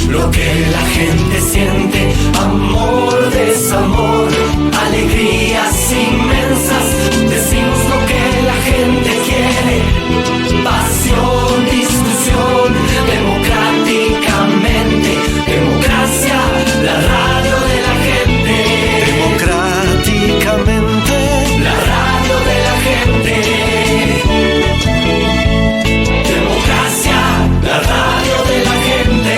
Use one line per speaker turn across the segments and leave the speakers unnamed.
lo que la gente siente, amor, desamor, alegrías inmensas, decimos lo que la gente quiere, pasión, discusión, democráticamente, democracia, la radio de la gente, democráticamente, la radio de la gente, democracia, la radio de la gente,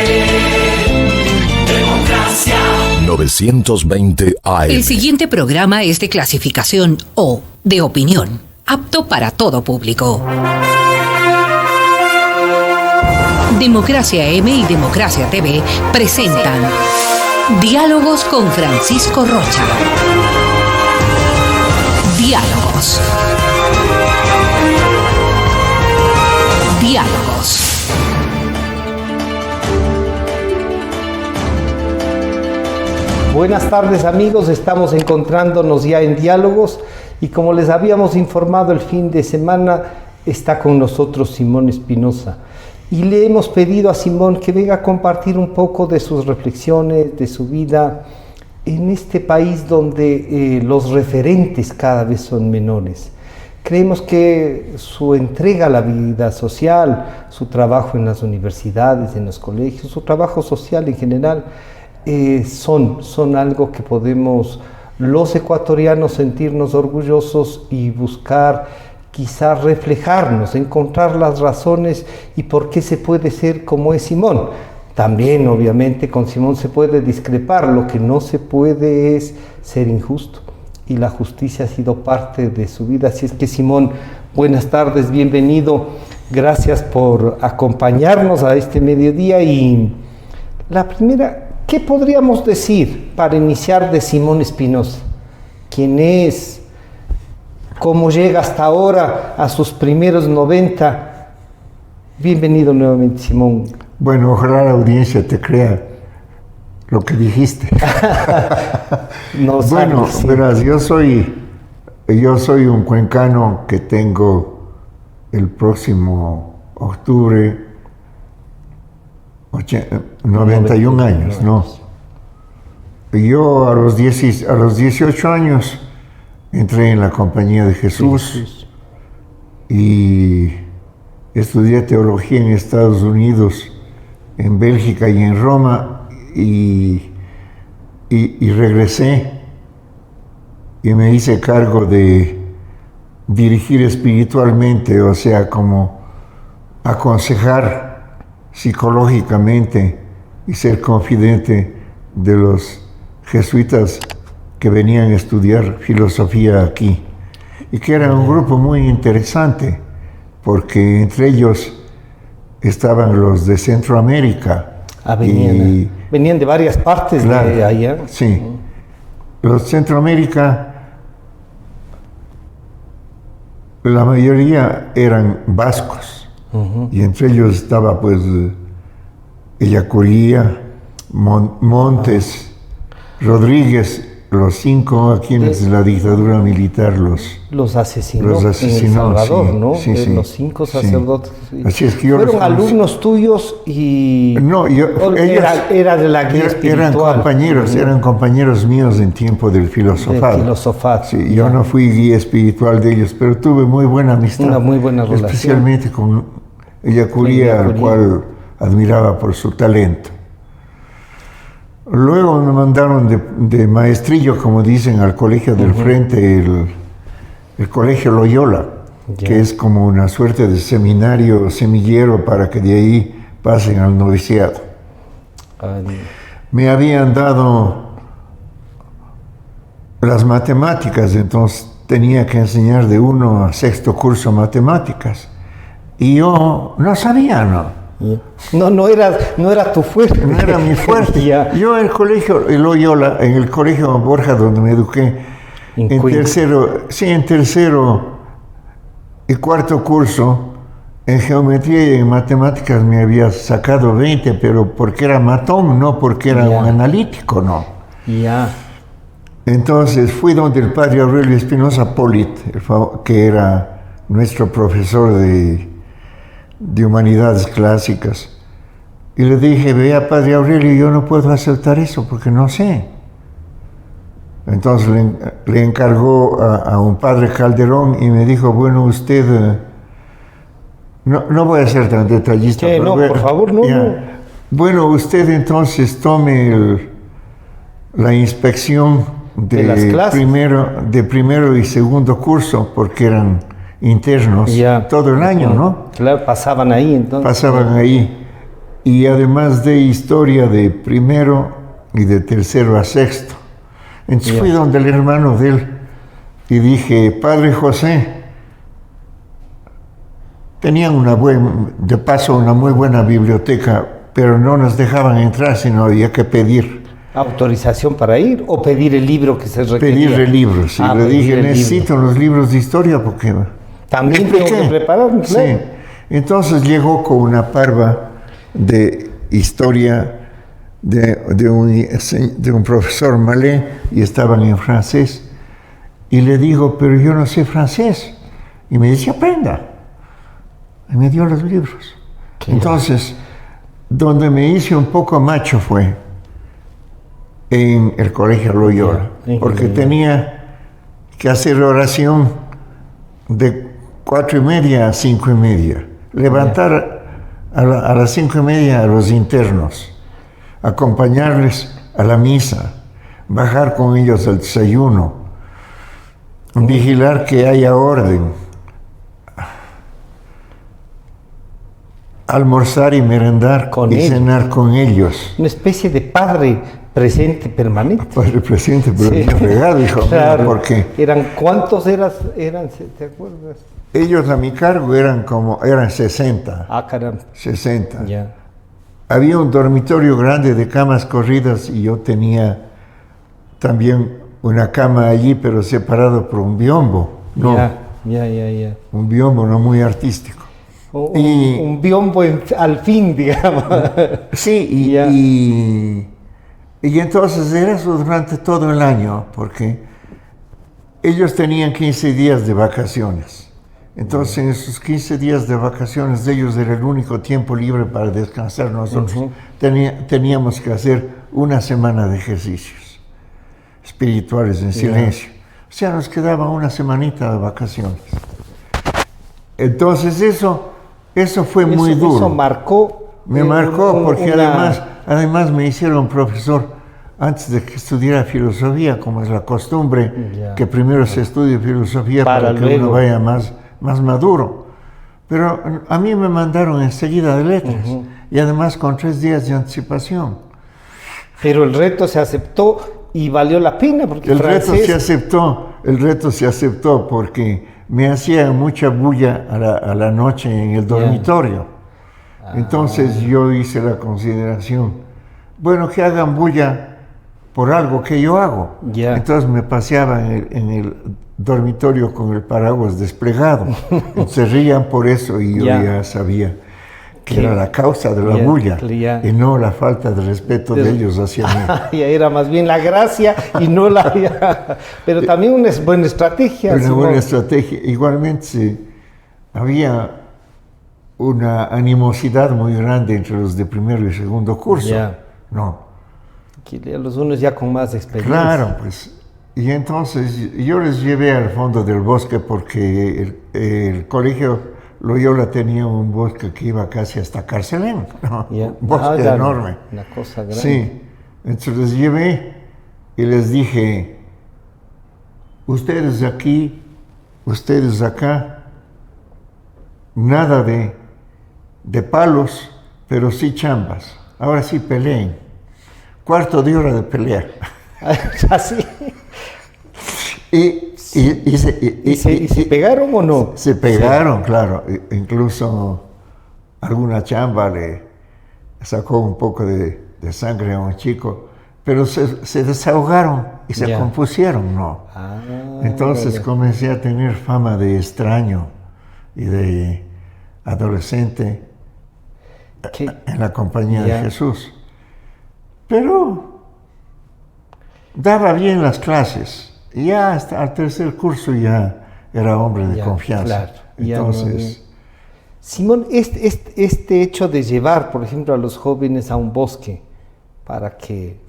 democracia.
920 AM.
El siguiente programa es de clasificación O, de opinión, apto para todo público. Democracia M y Democracia TV presentan Diálogos con Francisco Rocha. Diálogos. Diálogos.
Buenas tardes amigos, estamos encontrándonos ya en Diálogos y como les habíamos informado el fin de semana está con nosotros Simón Espinosa y le hemos pedido a Simón que venga a compartir un poco de sus reflexiones, de su vida en este país donde los referentes cada vez son menores. Creemos que su entrega a la vida social, su trabajo en las universidades, en los colegios, su trabajo social en general, son algo que podemos los ecuatorianos sentirnos orgullosos y buscar quizás reflejarnos, encontrar las razones y por qué se puede ser como es Simón. También obviamente con Simón se puede discrepar, lo que no se puede es ser injusto y la justicia ha sido parte de su vida. Así es que Simón, buenas tardes, bienvenido, gracias por acompañarnos a este mediodía y la primera... ¿Qué podríamos decir para iniciar de Simón Espinosa? ¿Quién es? ¿Cómo llega hasta ahora a sus primeros 90? Bienvenido nuevamente, Simón.
Bueno, ojalá la audiencia te crea lo que dijiste.
No
bueno,
sí.
Verás, yo soy un cuencano que tengo el próximo octubre 91 años, ¿no? Yo a los 18 años entré en la Compañía de Jesús y estudié teología en Estados Unidos, en Bélgica y en Roma y regresé y me hice cargo de dirigir espiritualmente, o sea, como aconsejar psicológicamente y ser confidente de los jesuitas que venían a estudiar filosofía aquí y que era un grupo muy interesante porque entre ellos estaban los de Centroamérica.
Venían de varias partes, claro, de allá.
Sí, los de Centroamérica, la mayoría eran vascos. Y entre ellos estaba pues Ellacuría, Montes, Rodríguez, los 5 a quienes la dictadura militar los asesinó
en El Salvador,
sí,
¿no?
Sí, sí,
los 5 sacerdotes.
Sí. Así es que yo
fueron alumnos tuyos y
no, ellos
era de la guía espiritual.
Eran compañeros míos en tiempo del filosofado. Sí, yo no fui guía espiritual de ellos, pero tuve muy buena amistad.
Una muy buena relación.
Especialmente con Ellacuría, al cual admiraba por su talento. Luego me mandaron de maestrillo, como dicen, al colegio del frente, el colegio Loyola, que es como una suerte de seminario semillero para que de ahí pasen al noviciado. Me habían dado las matemáticas, entonces tenía que enseñar de 1 a 6º curso matemáticas. Y yo no sabía, ¿no?
No era tu fuerte.
No era mi fuerte. Yo en el colegio Loyola, en el colegio Borja, donde me eduqué, en tercero y 4º curso, en geometría y en matemáticas me había sacado 20, pero porque era matón, no porque era un analítico, no. Entonces fui donde el padre Aurelio Espinosa Polit, que era nuestro profesor de humanidades clásicas, Y le dije, vea, padre Aurelio, yo no puedo aceptar eso porque no sé. Entonces le encargó a un padre Calderón y me dijo, bueno, usted, no voy a ser tan detallista.
Sí, no, por favor, no.
Bueno, usted entonces tome la inspección
De las clases.
de primero y segundo curso, porque eran internos todo el año, ¿no?
Claro, pasaban ahí entonces.
Pasaban ahí. Y además de historia de primero y de tercero a sexto. Entonces fui donde el hermano de él y dije, Padre José, tenían de paso una muy buena biblioteca, pero no nos dejaban entrar, sino había que pedir.
¿Autorización para ir o pedir el libro que se requería?
Pedir el libro, sí. Le dije, necesito los libros de historia porque...
También tengo que prepararme, claro.
Sí. Entonces llegó con una parva de historia de un profesor malé y estaban en francés. Y le digo, pero yo no sé francés. Y me dice, aprenda. Y me dio los libros. Entonces, donde me hice un poco macho fue en el colegio Loyola, porque tenía que hacer oración de 4:30 a 5:30, levantar a las 5:30 a los internos, acompañarles a la misa, bajar con ellos al desayuno, vigilar que haya orden, almorzar y merendar cenar con ellos.
Una especie de padre presente permanente.
Padre presente, pero bien regado, hijo mío, porque...
¿Cuántos eran, te acuerdas?
Ellos a mi cargo eran 60.
Ah, caramba.
60.
Ya.
Había un dormitorio grande de camas corridas y yo tenía también una cama allí, pero separado por un biombo. No,
Ya.
un biombo no muy artístico.
Un biombo al fin, digamos.
Sí, y entonces era eso durante todo el año, porque ellos tenían 15 días de vacaciones. Entonces, en esos 15 días de vacaciones de ellos era el único tiempo libre para descansar. Nosotros teníamos que hacer una semana de ejercicios espirituales en silencio. O sea, nos quedaba una semanita de vacaciones. Entonces, eso fue muy duro.
Eso marcó.
Me marcó porque además me hicieron profesor antes de que estudiara filosofía, como es la costumbre, que primero se estudie filosofía para que uno vaya más maduro. Pero a mí me mandaron enseguida de letras y además con 3 días de anticipación.
Pero el reto se aceptó y valió la pena porque
el reto se aceptó porque me hacía mucha bulla a la noche en el dormitorio. Entonces yo hice la consideración, bueno, que hagan bulla por algo que yo hago. Entonces me paseaba en el dormitorio con el paraguas desplegado. Se rían por eso y yo ya sabía que era la causa de la bulla y no la falta de respeto de ellos hacia mí.
Ya era más bien la gracia y no la... Pero también una buena estrategia.
Una buena estrategia. Igualmente había una animosidad muy grande entre los de primero y segundo curso. No.
Los unos ya con más experiencia.
Claro, pues. Y entonces yo les llevé al fondo del bosque porque el colegio Loyola tenía un bosque que iba casi hasta Carcelén, ¿no? Un bosque enorme.
Una cosa grande.
Sí. Entonces les llevé y les dije, ustedes aquí, ustedes acá, nada de palos, pero sí chambas. Ahora sí peleen. 1/4 de hora de pelear.
¿Así?
¿Y
se pegaron o no?
Se pegaron, claro. Incluso alguna chamba le sacó un poco de sangre a un chico, pero se desahogaron y se compusieron, ¿no? Entonces comencé a tener fama de extraño y de adolescente en la compañía de Jesús. Pero daba bien las clases. Y ya hasta el 3er curso ya era hombre de confianza.
Claro, entonces... Simón, este hecho de llevar, por ejemplo, a los jóvenes a un bosque para que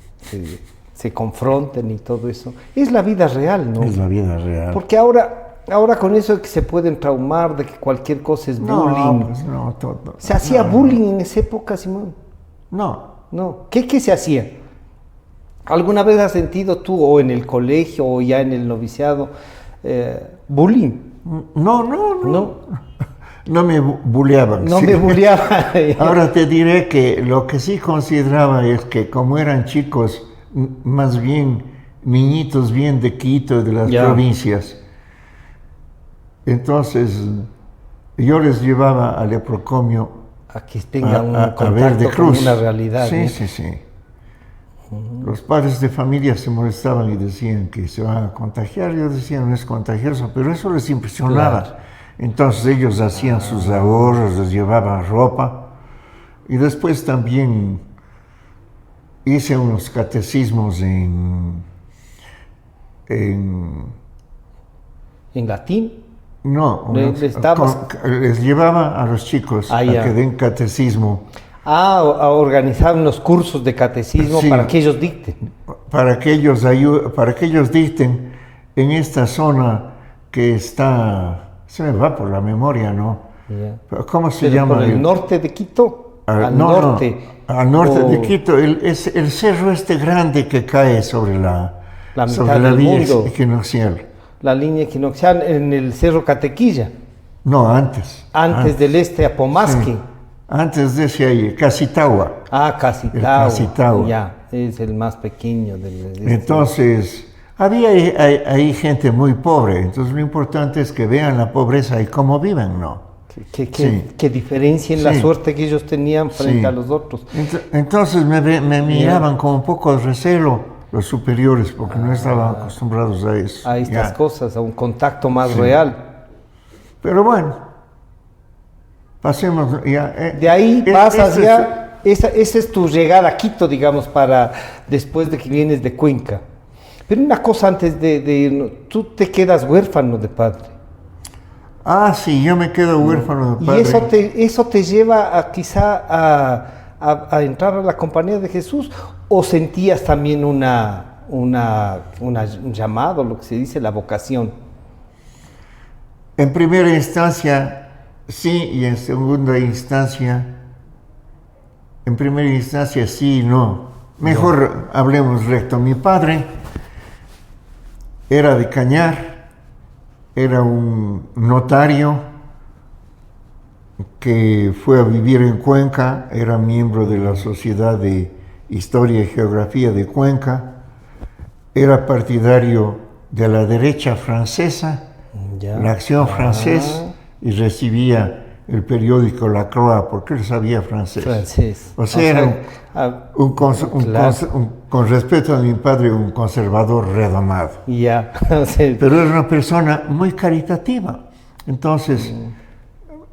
se confronten y todo eso, es la vida real, ¿no?
Es la vida real.
Porque ahora con eso de que se pueden traumar, de que cualquier cosa es bullying.
Pues no, todo.
¿Se hacía bullying en esa época, Simón?
No.
No. ¿Qué se hacía? ¿Alguna vez has sentido tú, o en el colegio, o ya en el noviciado, bullying?
No. No me bulleaban.
No
sí.
me bulleaban.
Ahora te diré que lo que sí consideraba es que como eran chicos, más bien niñitos bien de Quito, de las provincias, entonces yo les llevaba al Leprocomio
a que tengan un contacto
Veracruz.
con una realidad.
Sí. Los padres de familia se molestaban y decían que se van a contagiar. Yo decía, no es contagioso, pero eso les impresionaba. Claro. Entonces ellos hacían sus ahorros, les llevaban ropa. Y después también hice unos catecismos en
latín.
No, les llevaba a los chicos a que den catecismo.
A organizar unos cursos de catecismo, sí, para que ellos dicten.
Para que ellos dicten en esta zona que está, se me va por la memoria, ¿no? Yeah. ¿Cómo se llama?
¿Por el norte de Quito?
Al norte de Quito, es el cerro grande que cae sobre la línea equinoccial.
La línea equinoccial en el Cerro Catequilla.
No, antes.
Antes del Apomasqui. Sí.
Antes de ese ahí, Casitagua.
Casitagua. Ya, es el más pequeño.
Entonces, había ahí gente muy pobre. Entonces, lo importante es que vean la pobreza y cómo viven, ¿no?
Que diferencien la suerte que ellos tenían frente a los otros.
Entonces, me miraban con un poco de recelo los superiores, porque no estaban acostumbrados a eso.
A estas cosas, a un contacto más real.
Pero bueno, pasemos ya.
De ahí pasas ya, esa es tu llegada a Quito, digamos, para después de que vienes de Cuenca. Pero una cosa antes de tú te quedas huérfano de padre.
Sí, yo me quedo huérfano de padre.
¿Y eso te lleva quizá a entrar a la Compañía de Jesús? ¿O sentías también un llamado, lo que se dice, la vocación?
En primera instancia, sí, y en segunda instancia, sí y no. Mejor hablemos recto. Mi padre era de Cañar, era un notario que fue a vivir en Cuenca, era miembro de la Sociedad de Historia y Geografía de Cuenca, era partidario de la derecha francesa, la Acción Francesa, y recibía el periódico La Croix porque él sabía francés. O sea, era con respeto a mi padre, un conservador redomado. Pero era una persona muy caritativa. Entonces,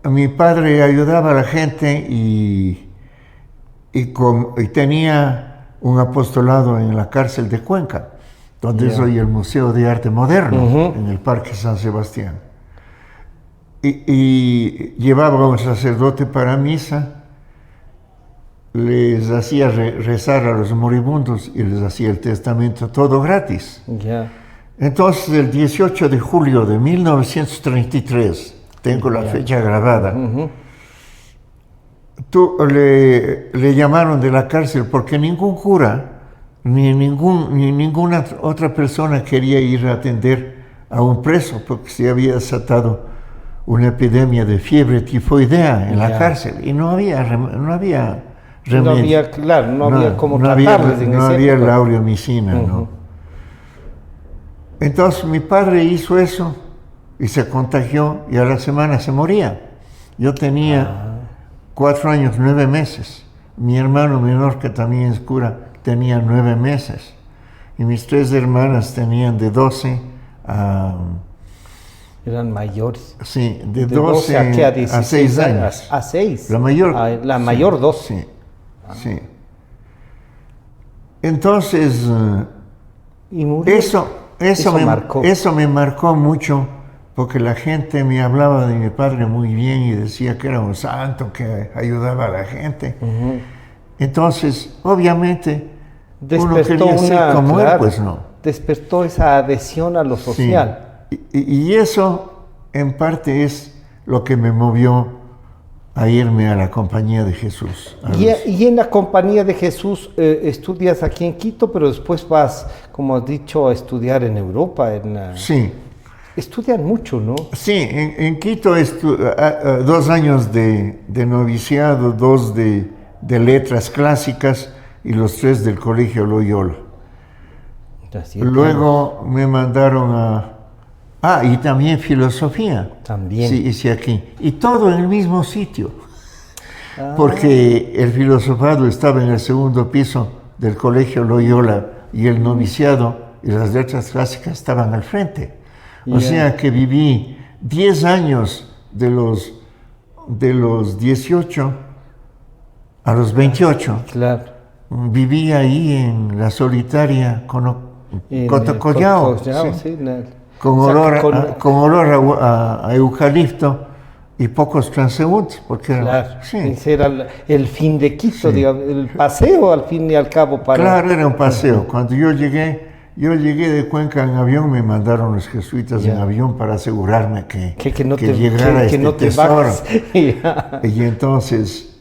mi padre ayudaba a la gente y tenía un apostolado en la cárcel de Cuenca, donde es hoy el Museo de Arte Moderno, en el Parque San Sebastián. Y llevaba a un sacerdote para misa, les hacía rezar a los moribundos y les hacía el testamento todo gratis. Entonces, el 18 de julio de 1933, tengo la fecha grabada, le llamaron de la cárcel porque ningún cura ni ninguna otra persona quería ir a atender a un preso porque se había desatado una epidemia de fiebre tifoidea en la cárcel y no había remedio.
No había cómo tratarles en ese
No había la aureomicina, ¿no? Entonces mi padre hizo eso y se contagió y a la semana se moría. Yo tenía 4 años, 9 meses. Mi hermano menor, que también es cura, tenía 9 meses. Y mis 3 hermanas tenían de 12 a...
Eran mayores.
Sí, de 12 a 6 años.
¿A 6?
La mayor.
La mayor 12.
Sí. Entonces,
¿Y murió?
eso me marcó mucho porque la gente me hablaba de mi padre muy bien y decía que era un santo, que ayudaba a la gente. Entonces, obviamente, uno quería ser como él, pues no.
Despertó esa adhesión a lo social.
Sí. Y eso, en parte, es lo que me movió a irme a la Compañía de Jesús.
Y en la Compañía de Jesús estudias aquí en Quito, pero después vas, como has dicho, a estudiar en Europa.
Sí.
Estudian mucho, ¿no?
Sí, en Quito 2 años de noviciado, 2 de letras clásicas y los 3 del Colegio Loyola. Luego me mandaron y también filosofía.
También.
Sí, hice aquí. Y todo en el mismo sitio. Porque el filosofado estaba en el 2º piso del Colegio Loyola y el noviciado y las letras clásicas estaban al frente. O sea que viví 10 años de los 18 a los 28.
Claro.
Viví ahí en la solitaria Cotocollao,
sí,
con olor a eucalipto y pocos transeúntes, porque
ese era el fin de Quito, digamos, el paseo al fin y al cabo para...
Claro, era un paseo. Cuando yo llegué de Cuenca en avión, me mandaron los jesuitas en avión para asegurarme que llegara este tesoro. Y entonces,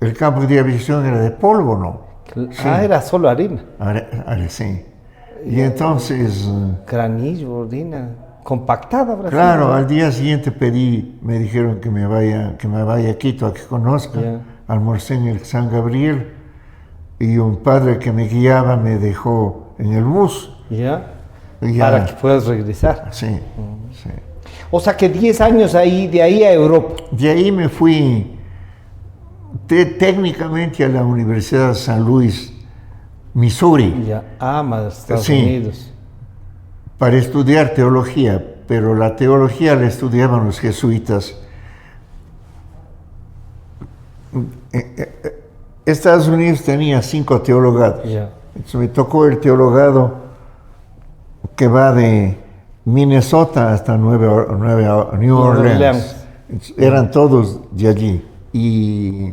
el campo de aviación era de polvo, ¿no?
Era solo arena.
Sí. Y entonces...
Granillo, arena, compactada. Brasil.
Claro, al día siguiente me dijeron que me vaya a Quito a que conozca. Almorcé en el San Gabriel y un padre que me guiaba me dejó en el bus.
Para que puedas regresar.
Sí, sí.
O sea que 10 años ahí, de ahí a Europa.
De ahí me fui técnicamente a la Universidad de San Luis, Missouri.
Estados Unidos.
Para estudiar teología, pero la teología la estudiaban los jesuitas. Estados Unidos tenía 5 teologados. Entonces me tocó el teologado que va de Minnesota hasta New Orleans. Eran todos de allí. Y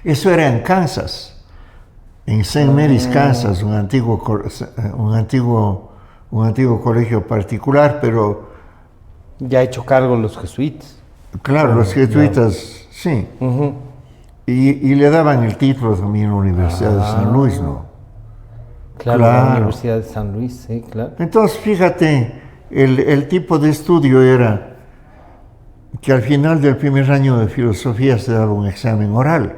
eso era en Kansas. En St. Mary's, Kansas, un antiguo colegio particular, pero...
Ya hecho cargo los jesuitas.
Claro, los jesuitas, sí. Y le daban el título también a la Universidad de San Luis, ¿no?
Claro, la Universidad de San Luis, sí, claro.
Entonces, fíjate, el tipo de estudio era que al final del primer año de filosofía se daba un examen oral.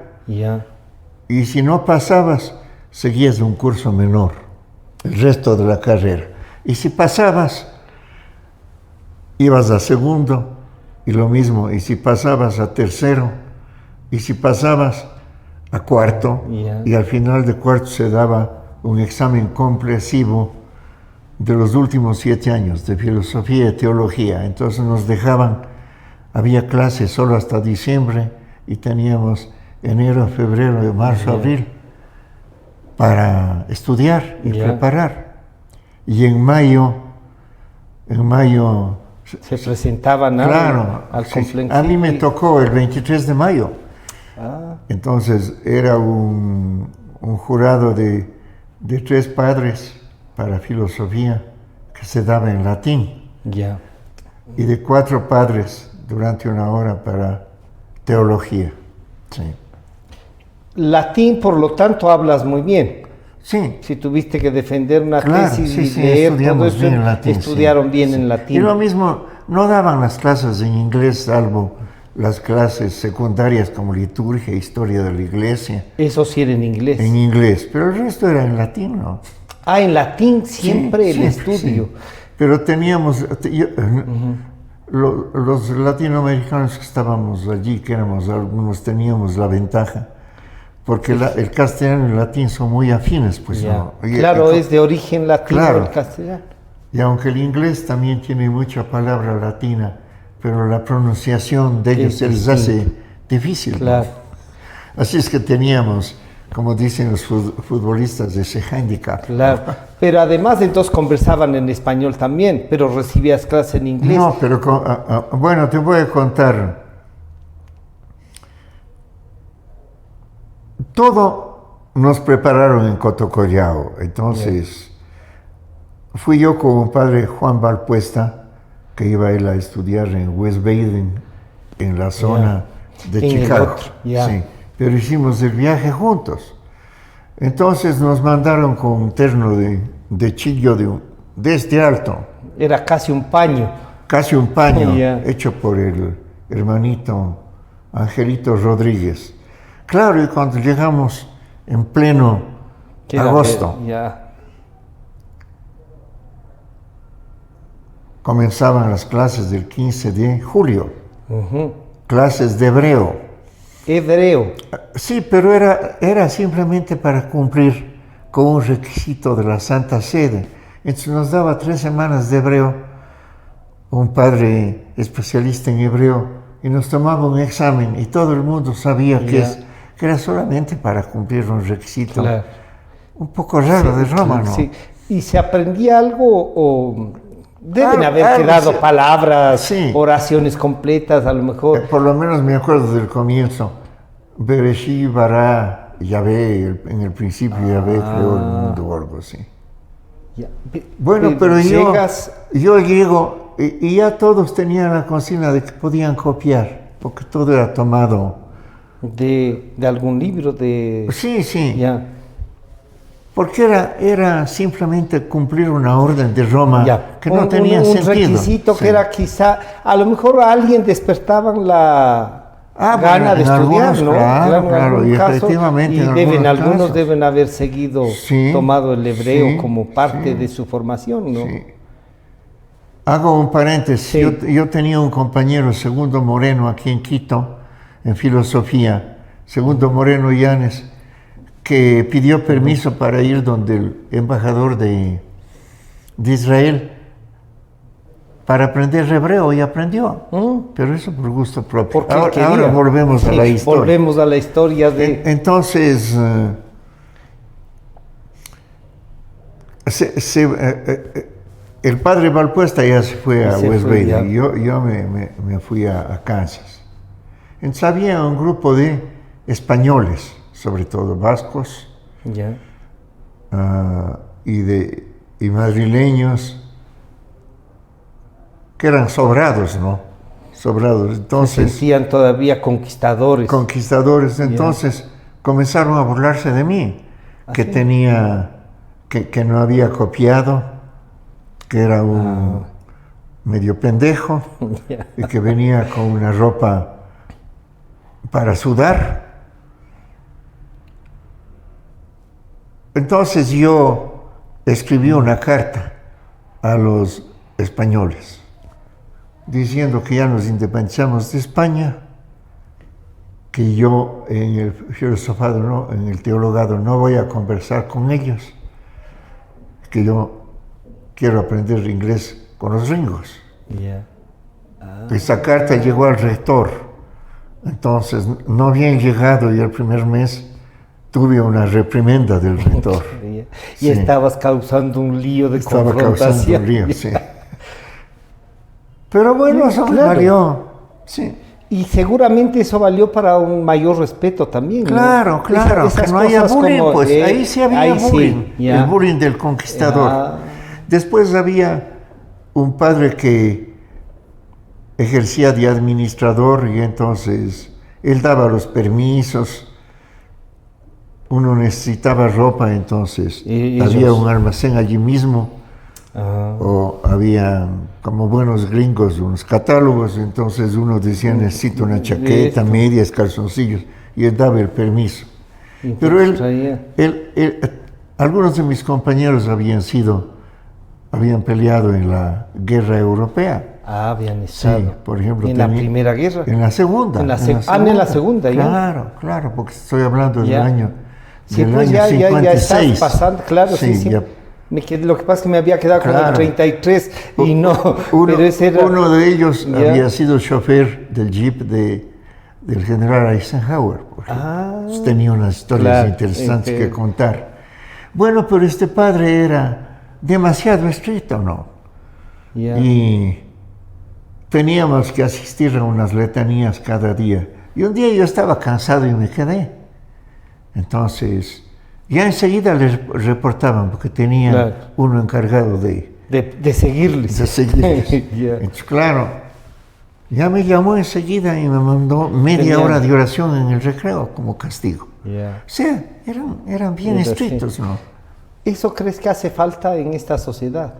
Y si no pasabas, seguías un curso menor, el resto de la carrera. Y si pasabas, ibas a segundo, y lo mismo. Y si pasabas a tercero, y si pasabas a cuarto, y al final de cuarto se daba un examen comprensivo de los últimos 7 años de filosofía y teología. Entonces nos dejaban, había clases solo hasta diciembre, y teníamos enero, febrero, marzo, abril, para estudiar y preparar. Y en mayo
se presentaban al complejo.
A mí me tocó el 23 de mayo. Entonces era un jurado de 3 padres para filosofía que se daba en latín. Y de 4 padres durante 1 hora para teología. Sí.
Latín, por lo tanto, hablas muy bien.
Sí.
Si tuviste que defender una tesis y leer todo eso,
bien en latín,
estudiaron bien en latín.
Y lo mismo, no daban las clases en inglés, salvo las clases secundarias como liturgia, historia de la iglesia.
Eso sí era en inglés.
En inglés, pero el resto era en latín, ¿no?
En latín siempre el estudio.
Sí. Pero teníamos... Los latinoamericanos que estábamos allí, que éramos algunos, teníamos la ventaja, porque el castellano y el latín son muy afines, pues. ¿No?
Claro, es de origen latino el castellano.
Y aunque el inglés también tiene mucha palabra latina, pero la pronunciación de ellos se les hace difícil.
Claro.
¿No? Así es que teníamos como dicen los futbolistas, de ese handicap.
Claro. Pero además entonces conversaban en español también, pero recibías clase en inglés.
No, pero bueno, te voy a contar. Todo nos prepararon en Cotocollao. Entonces, fui yo con un padre, Juan Valpuesta, que iba él a estudiar en West Baden, en la zona de
En el
Chicago.
otro, ya.
Sí, pero hicimos el viaje juntos. Entonces nos mandaron con un terno de chillo de este alto,
Era casi un paño.
casi un paño,
Ya.
hecho por el hermanito Angelito Rodríguez. Claro, y cuando llegamos en pleno
Que era
agosto,
ya.
comenzaban las clases del 15 de julio,
Ujú.
clases de hebreo.
Hebreo.
Sí, pero era simplemente para cumplir con un requisito de la Santa Sede. Entonces nos daba 3 semanas de hebreo, un padre especialista en hebreo, y nos tomaba un examen y todo el mundo sabía que era solamente para cumplir un requisito.
Claro.
Un poco raro de Roma, ¿no?
Sí. ¿Y se aprendía algo o deben haber
Algo,
quedado
sí.
palabras,
Sí.
oraciones completas, a lo mejor?
Por lo menos me acuerdo del comienzo. Bereshit bara Yahvé, en el principio Yahvé creó el mundo o algo así.
Ya.
Bueno, pero
llegas,
yo llego y ya todos tenían la consigna de que podían copiar, porque todo era tomado.
de algún libro de...
Sí, sí,
Ya.
porque era simplemente cumplir una orden de Roma
Ya.
que no tenía
un
sentido.
requisito
Sí.
que era quizá, a lo mejor a alguien despertaban la gana
bueno,
de
en
estudiar,
algunos,
¿no?
claro,
en
claro,
algún
y
caso,
efectivamente
y
en
algunos
casos.
deben haber seguido,
Sí,
tomado el hebreo
sí,
como parte
sí,
de su formación, ¿no?
Sí. Hago un paréntesis.
Sí.
Yo tenía un compañero, Segundo Moreno, aquí en Quito, en filosofía, Segundo Moreno Llanes, que pidió permiso para ir donde el embajador de Israel para aprender hebreo y aprendió. Pero eso por gusto propio.
Porque quería.
Ahora volvemos a
Sí,
la historia.
Volvemos a la historia de...
Entonces, el padre Valpuesta ya se fue a
Se
West
fue,
Baden
ya.
y yo me fui a Kansas. Entonces había un grupo de españoles, sobre todo vascos
Ya.
y madrileños, que eran sobrados, ¿no? Sobrados.
Se
Entonces,
sentían todavía conquistadores.
conquistadores. Entonces comenzaron a burlarse de mí, que tenía, que no había copiado, que era un medio pendejo
Ya.
y que venía con una ropa para sudar. Entonces yo escribí una carta a los españoles diciendo que ya nos independizamos de España, que yo en el filosofado, no, en el teologado no voy a conversar con ellos, que yo quiero aprender inglés con los gringos.
Ya.
Esa carta llegó al rector, entonces no habían llegado y el primer mes tuve una reprimenda del rector.
Y
Sí.
estabas causando un lío de
Estaba
confrontación.
causando un lío, sí. Pero bueno, eso me
Claro.
valió. Sí.
Y seguramente eso valió para un mayor respeto también, ¿no?
Claro, claro,
Esas
que no haya
cosas
bullying,
como,
pues ahí sí había
ahí sí,
bullying,
ya.
el bullying del conquistador.
Ya.
Después había un padre que ejercía de administrador y entonces él daba los permisos, uno necesitaba ropa, entonces
Y
había
ellos-
un almacén allí mismo, o había, como buenos gringos, unos catálogos, entonces uno decía necesito una chaqueta,
esto.
medias, calzoncillos, y él daba el permiso.
Y
Pero
entonces traía-
algunos de mis compañeros habían peleado en la guerra europea.
habían
Sí,
estado.
por ejemplo.
En la Primera Guerra.
En la segunda.
En la segunda, ya.
Claro, claro, porque estoy hablando
Ya.
del año,
Sí,
del
pues
año
ya
56.
estás pasando, claro, sí.
ya.
Lo que pasa es que me había quedado con el
Claro.
33 y no,
Uno,
pero ese era...
uno de ellos
Ya.
había sido chofer del jeep del general Eisenhower, pues. porque
Ah,
tenía unas historias
claro,
interesantes que contar. Bueno, pero este padre era demasiado estricto, ¿no?
ya.
Y teníamos que asistir a unas letanías cada día. Y un día yo estaba cansado y me quedé. Entonces, ya enseguida les reportaban, porque tenía
Claro.
uno encargado de
seguirles.
seguirles.
Ya.
Entonces, claro, ya me llamó enseguida y me mandó media
Genial.
hora de oración en el recreo como castigo.
Ya.
O sea, eran bien
Era
estrictos,
así.
¿no?
¿Eso crees que hace falta en esta sociedad?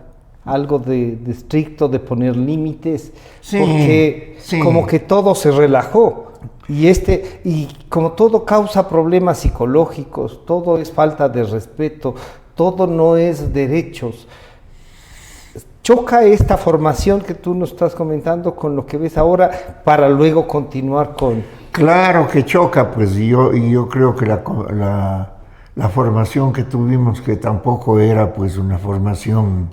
Algo de estricto, de poner límites,
Sí,
porque
sí.
como que todo se relajó y como todo causa problemas psicológicos, todo es falta de respeto, todo no es derechos. Choca esta formación que tú nos estás comentando con lo que ves ahora para luego continuar con...
Claro que choca, pues, y yo creo que la formación que tuvimos, que tampoco era pues una formación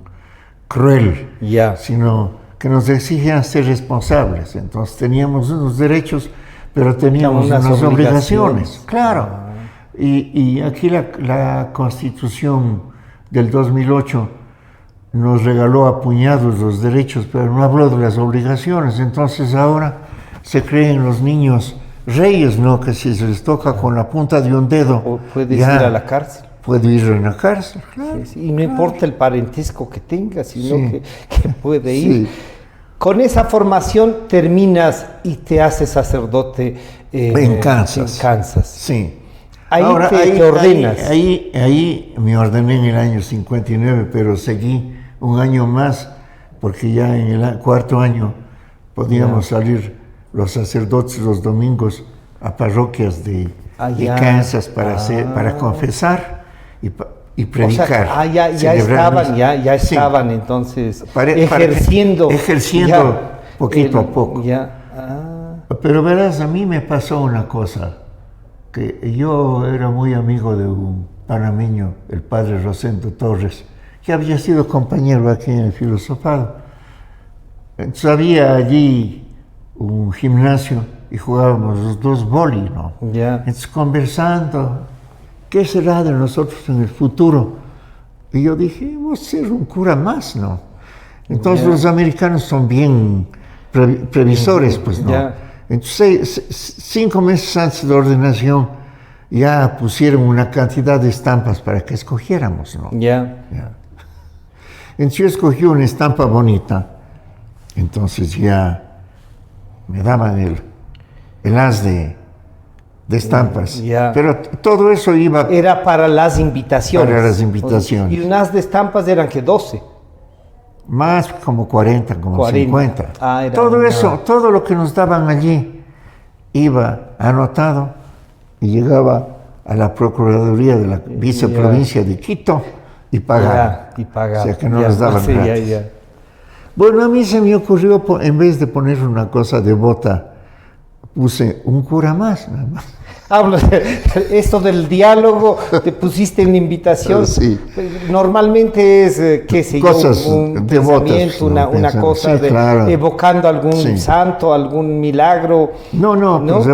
cruel,
Ya.
sino que nos exigían ser responsables. Entonces teníamos unos derechos, pero teníamos
Unas
unas
obligaciones.
obligaciones, claro. Y aquí la Constitución del 2008 nos regaló a puñados los derechos, pero no habló de las obligaciones. Entonces ahora se creen los niños reyes, ¿no? Que si se les toca con la punta de un dedo,
O puedes
ya
ir a la cárcel.
puede ir a la cárcel, claro.
Sí, sí, y no importa el parentesco que tenga, sino
Sí.
que puede
Sí.
ir. Con esa formación terminas y te haces sacerdote
En Kansas.
en Kansas.
Sí.
Ahí te ordenas.
Ahí me ordené en el año 59, pero seguí un año más, porque ya en el cuarto año podíamos salir los sacerdotes los domingos a parroquias de
ya.
Kansas para confesar y
O
predicar.
sea, ya
celebrar
estaban,
misa.
ya
Sí.
estaban entonces
Ejerciendo
ya,
poquito a poco.
Ya.
Pero verás, a mí me pasó una cosa, que yo era muy amigo de un panameño, el padre Rosendo Torres, que había sido compañero aquí en el Filosofado. Entonces había allí un gimnasio y jugábamos los dos boli, ¿no?
Ya.
Entonces conversando, ¿qué será de nosotros en el futuro? Y yo dije, vamos a ser un cura más, ¿no? Entonces los americanos son bien previsores, pues, ¿no?
Ya.
Entonces 5 meses antes de la ordenación ya pusieron una cantidad de estampas para que escogiéramos, ¿no?
Ya.
Ya. Entonces yo escogí una estampa bonita, entonces ya me daban el haz de estampas.
Ya.
Pero todo eso iba
Era para las invitaciones.
Para las invitaciones.
Y unas de estampas eran que 12.
más como 40, como
40.
50.
Ah, era
Todo
una-
eso, todo lo que nos daban allí iba anotado y llegaba a la Procuraduría de la Viceprovincia de Quito y pagaba.
Ya, y pagaba.
O sea que no
Ya,
nos daban
sí,
gratis.
ya.
Bueno, a mí se me ocurrió, en vez de poner una cosa devota, puse un cura más, nada más.
Hablo de esto del diálogo, te pusiste en la invitación.
Sí.
Normalmente es, qué sé
Cosas
yo, un
devotas,
pensamiento,
¿no?
una
Pensando,
cosa
sí,
de
claro.
evocando algún
Sí.
santo, algún milagro.
No,
¿No?
pues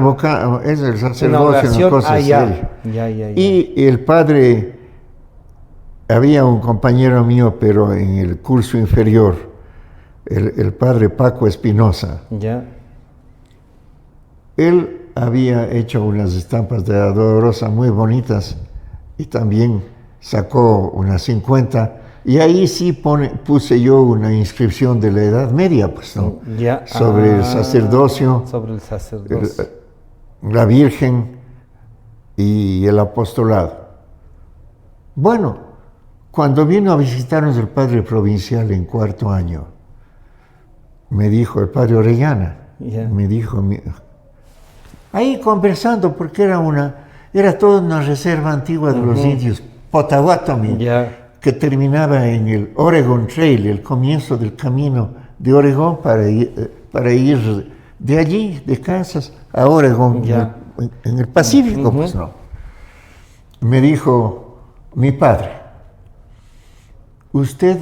es el
Una
sacerdocio,
oración.
una cosa seria.
Ya.
Y el padre, había un compañero mío, pero en el curso inferior, el padre Paco Espinosa.
Ya.
Él había hecho unas estampas de la Dolorosa muy bonitas y también sacó unas 50. Y ahí sí puse yo una inscripción de la Edad Media, pues, ¿no?
Ya.
Sobre el sacerdocio,
Sobre el sacerdocio.
la Virgen y el apostolado. Bueno, cuando vino a visitarnos el padre provincial en cuarto año, me dijo el padre Orellana,
Ya.
me dijo, ahí conversando, porque era toda una reserva antigua de los indios, Potawatomi,
Ya.
que terminaba en el Oregon Trail, el comienzo del camino de Oregón para ir de allí, de Kansas, a Oregón,
Ya.
en el Pacífico, pues no. Me dijo mi padre, usted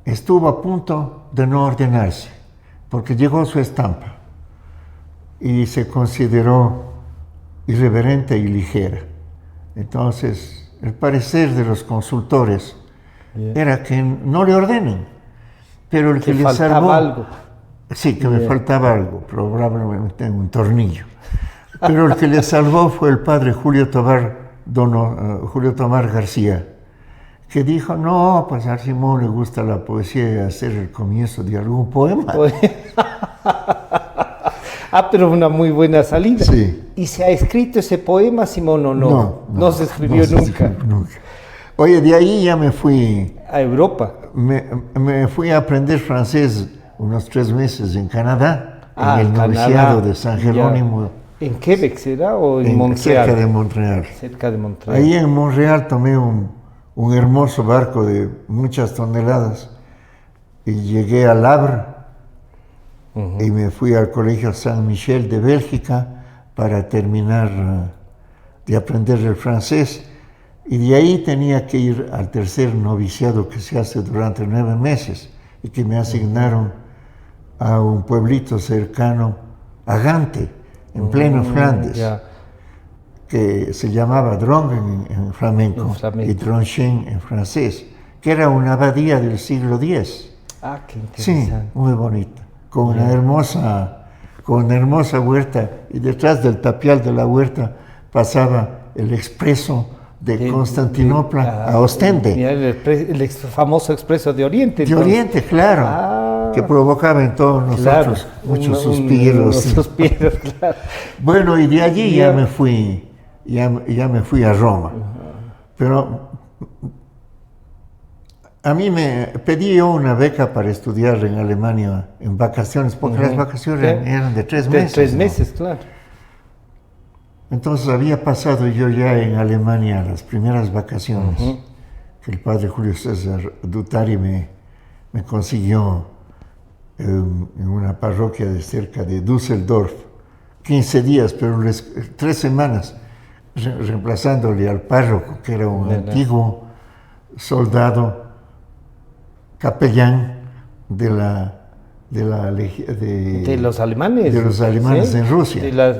estuvo a punto de no ordenarse, porque llegó su estampa y se consideró irreverente y ligera. Entonces, el parecer de los consultores era que no le ordenen, pero el que le salvó...
algo.
Sí, que me faltaba algo, probablemente un tornillo. Pero el que le salvó fue el padre Julio Tobar García, que dijo, no, pues a Simón le gusta la poesía y hacer el comienzo de algún poema.
Pero una muy buena salida.
Sí.
¿Y se ha escrito ese poema, Simón, o no? No se escribió nunca.
Oye, de ahí ya me fui...
A Europa.
Me fui a aprender francés unos 3 meses en Canadá, en el
Canadá.
noviciado de San Jerónimo.
¿En Quebec será o en Montreal?
Cerca de Montreal.
Cerca de Montreal.
Ahí en Montreal tomé un hermoso barco de muchas toneladas y llegué a Havre y me fui al Colegio Saint-Michel de Bélgica para terminar de aprender el francés. Y de ahí tenía que ir al tercer noviciado que se hace durante 9 meses y que me asignaron a un pueblito cercano a Gante, en pleno Flandes, que se llamaba Drongen en flamenco y Dronchen en francés, que era una abadía del siglo X.
Qué interesante.
Sí, muy bonita, con una hermosa huerta, y detrás del tapial de la huerta pasaba el expreso de Constantinopla a Ostende.
Mira, el famoso expreso de Oriente.
De Oriente, claro, que provocaba en todos nosotros muchos suspiros.
Claro.
Bueno, y de allí ya me fui a Roma. Pero a mí me pedí yo una beca para estudiar en Alemania en vacaciones, porque las vacaciones eran de 3 meses.
De 3 meses, claro.
Entonces había pasado yo ya en Alemania las primeras vacaciones, que el padre Julio César Dutari me consiguió en una parroquia de cerca de Düsseldorf, 15 días, pero 3 semanas, reemplazándole al párroco, que era un antiguo soldado capellán de
los alemanes.
De los alemanes, ¿sí? En Rusia.
De las,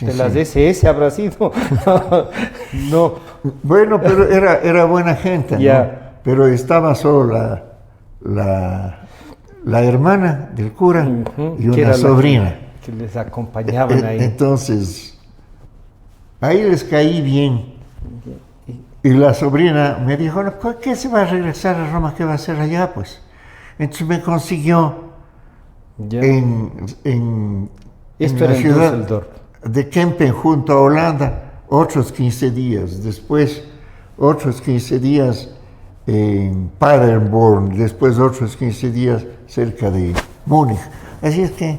las SS habrá sido. No.
Bueno, pero era buena gente, ¿no? Pero estaba solo la hermana del cura y una sobrina.
Que les acompañaban ahí.
Entonces, ahí les caí bien. Y la sobrina me dijo, ¿qué se va a regresar a Roma? ¿Qué va a hacer allá? Pues, entonces me consiguió en la ciudad de Kempen, junto a Holanda, otros 15 días. Después, otros 15 días en Paderborn. Después, otros 15 días cerca de Múnich. Así es que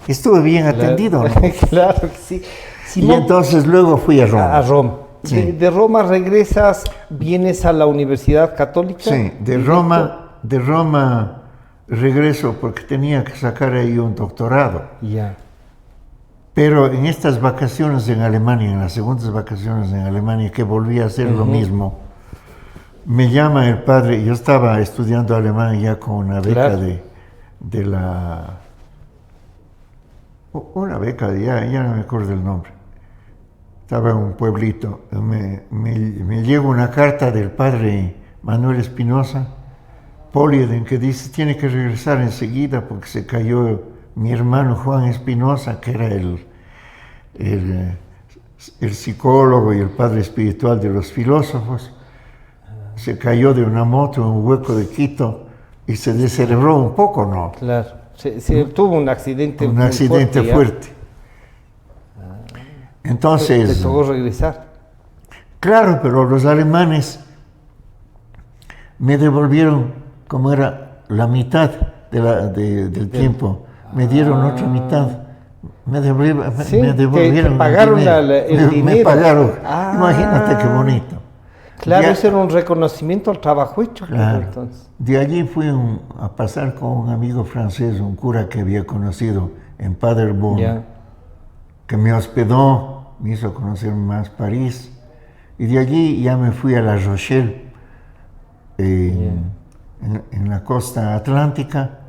estuve bien atendido, ¿no?
Claro que sí.
Y entonces luego fui a Roma.
A Roma.
Sí.
De Roma regresas, vienes a la Universidad Católica.
Sí, de Roma regreso porque tenía que sacar ahí un doctorado. Pero en estas vacaciones en Alemania, en las segundas vacaciones en Alemania, que volví a hacer lo mismo, me llama el padre. Yo estaba estudiando alemán ya con una beca una beca ya no me acuerdo el nombre. Estaba en un pueblito. Me llega una carta del padre Manuel Espinosa, Polieden, que dice tiene que regresar enseguida porque se cayó mi hermano Juan Espinosa, que era el psicólogo y el padre espiritual de los filósofos. Se cayó de una moto en un hueco de Quito y se descerebró un poco, ¿no?
Claro, tuvo un accidente.
Un accidente fuerte. Entonces...
Te tocó regresar.
Claro, pero los alemanes me devolvieron, como era la mitad del tiempo, me dieron otra mitad. Me devolvieron
te pagaron el dinero.
Me pagaron. Imagínate qué bonito.
Claro, eso era un reconocimiento al trabajo hecho.
Claro.
Entonces.
De allí fui a pasar con un amigo francés, un cura que había conocido en Paderborn, que me hospedó, me hizo conocer más París. Y de allí ya me fui a La Rochelle, en la costa atlántica,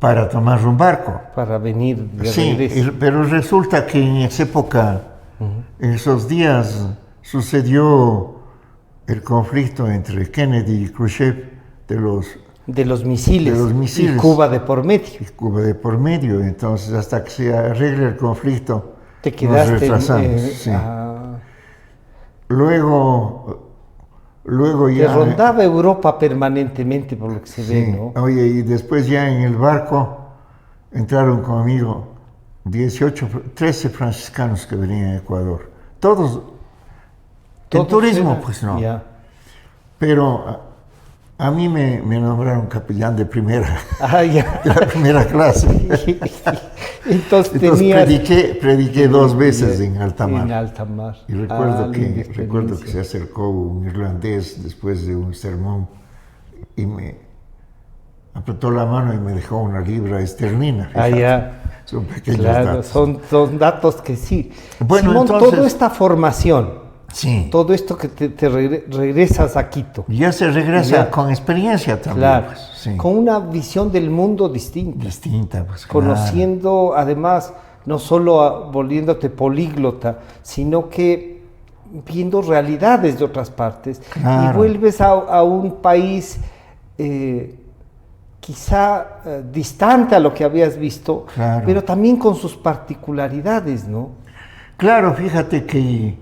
para tomar un barco.
Para venir de
Sí,
regreso.
pero resulta que en esa época, en esos días, sucedió el conflicto entre Kennedy y Khrushchev
De los misiles.
De los misiles.
Y Cuba de por medio.
y Cuba de por medio. Entonces, hasta que se arregle el conflicto,
Te
nos
quedaste.
retrasamos. Sí. Luego
Te
ya...
rondaba Europa permanentemente, por lo que se ve,
Sí.
¿no?
Oye, y después ya en el barco entraron conmigo 13 franciscanos que venían a Ecuador. Todos en turismo,
era-
pues no.
Ya.
Pero a mí me nombraron capellán de primera,
Ah, ya.
de la primera clase.
Entonces
Entonces
tenías...
prediqué 2 veces en alta mar.
En alta mar.
Y recuerdo,
linda
recuerdo que se
experiencia.
acercó un irlandés después de un sermón y me apretó la mano y me dejó una libra esterlina.
Ah,
fíjate.
ya.
Son pequeños
Claro,
datos.
son datos que sí.
Bueno,
Simón,
entonces-
toda esta formación,
Sí.
todo esto que te regresas a Quito,
Ya se regresa
Ya.
con experiencia también.
claro,
Pues, sí.
con una visión del mundo distinta,
Distinta, pues claro.
conociendo además, no solo volviéndote políglota, sino que viendo realidades de otras partes,
Claro.
y vuelves a un país quizá distante a lo que habías visto,
Claro.
pero también con sus particularidades, ¿no?
Claro, fíjate que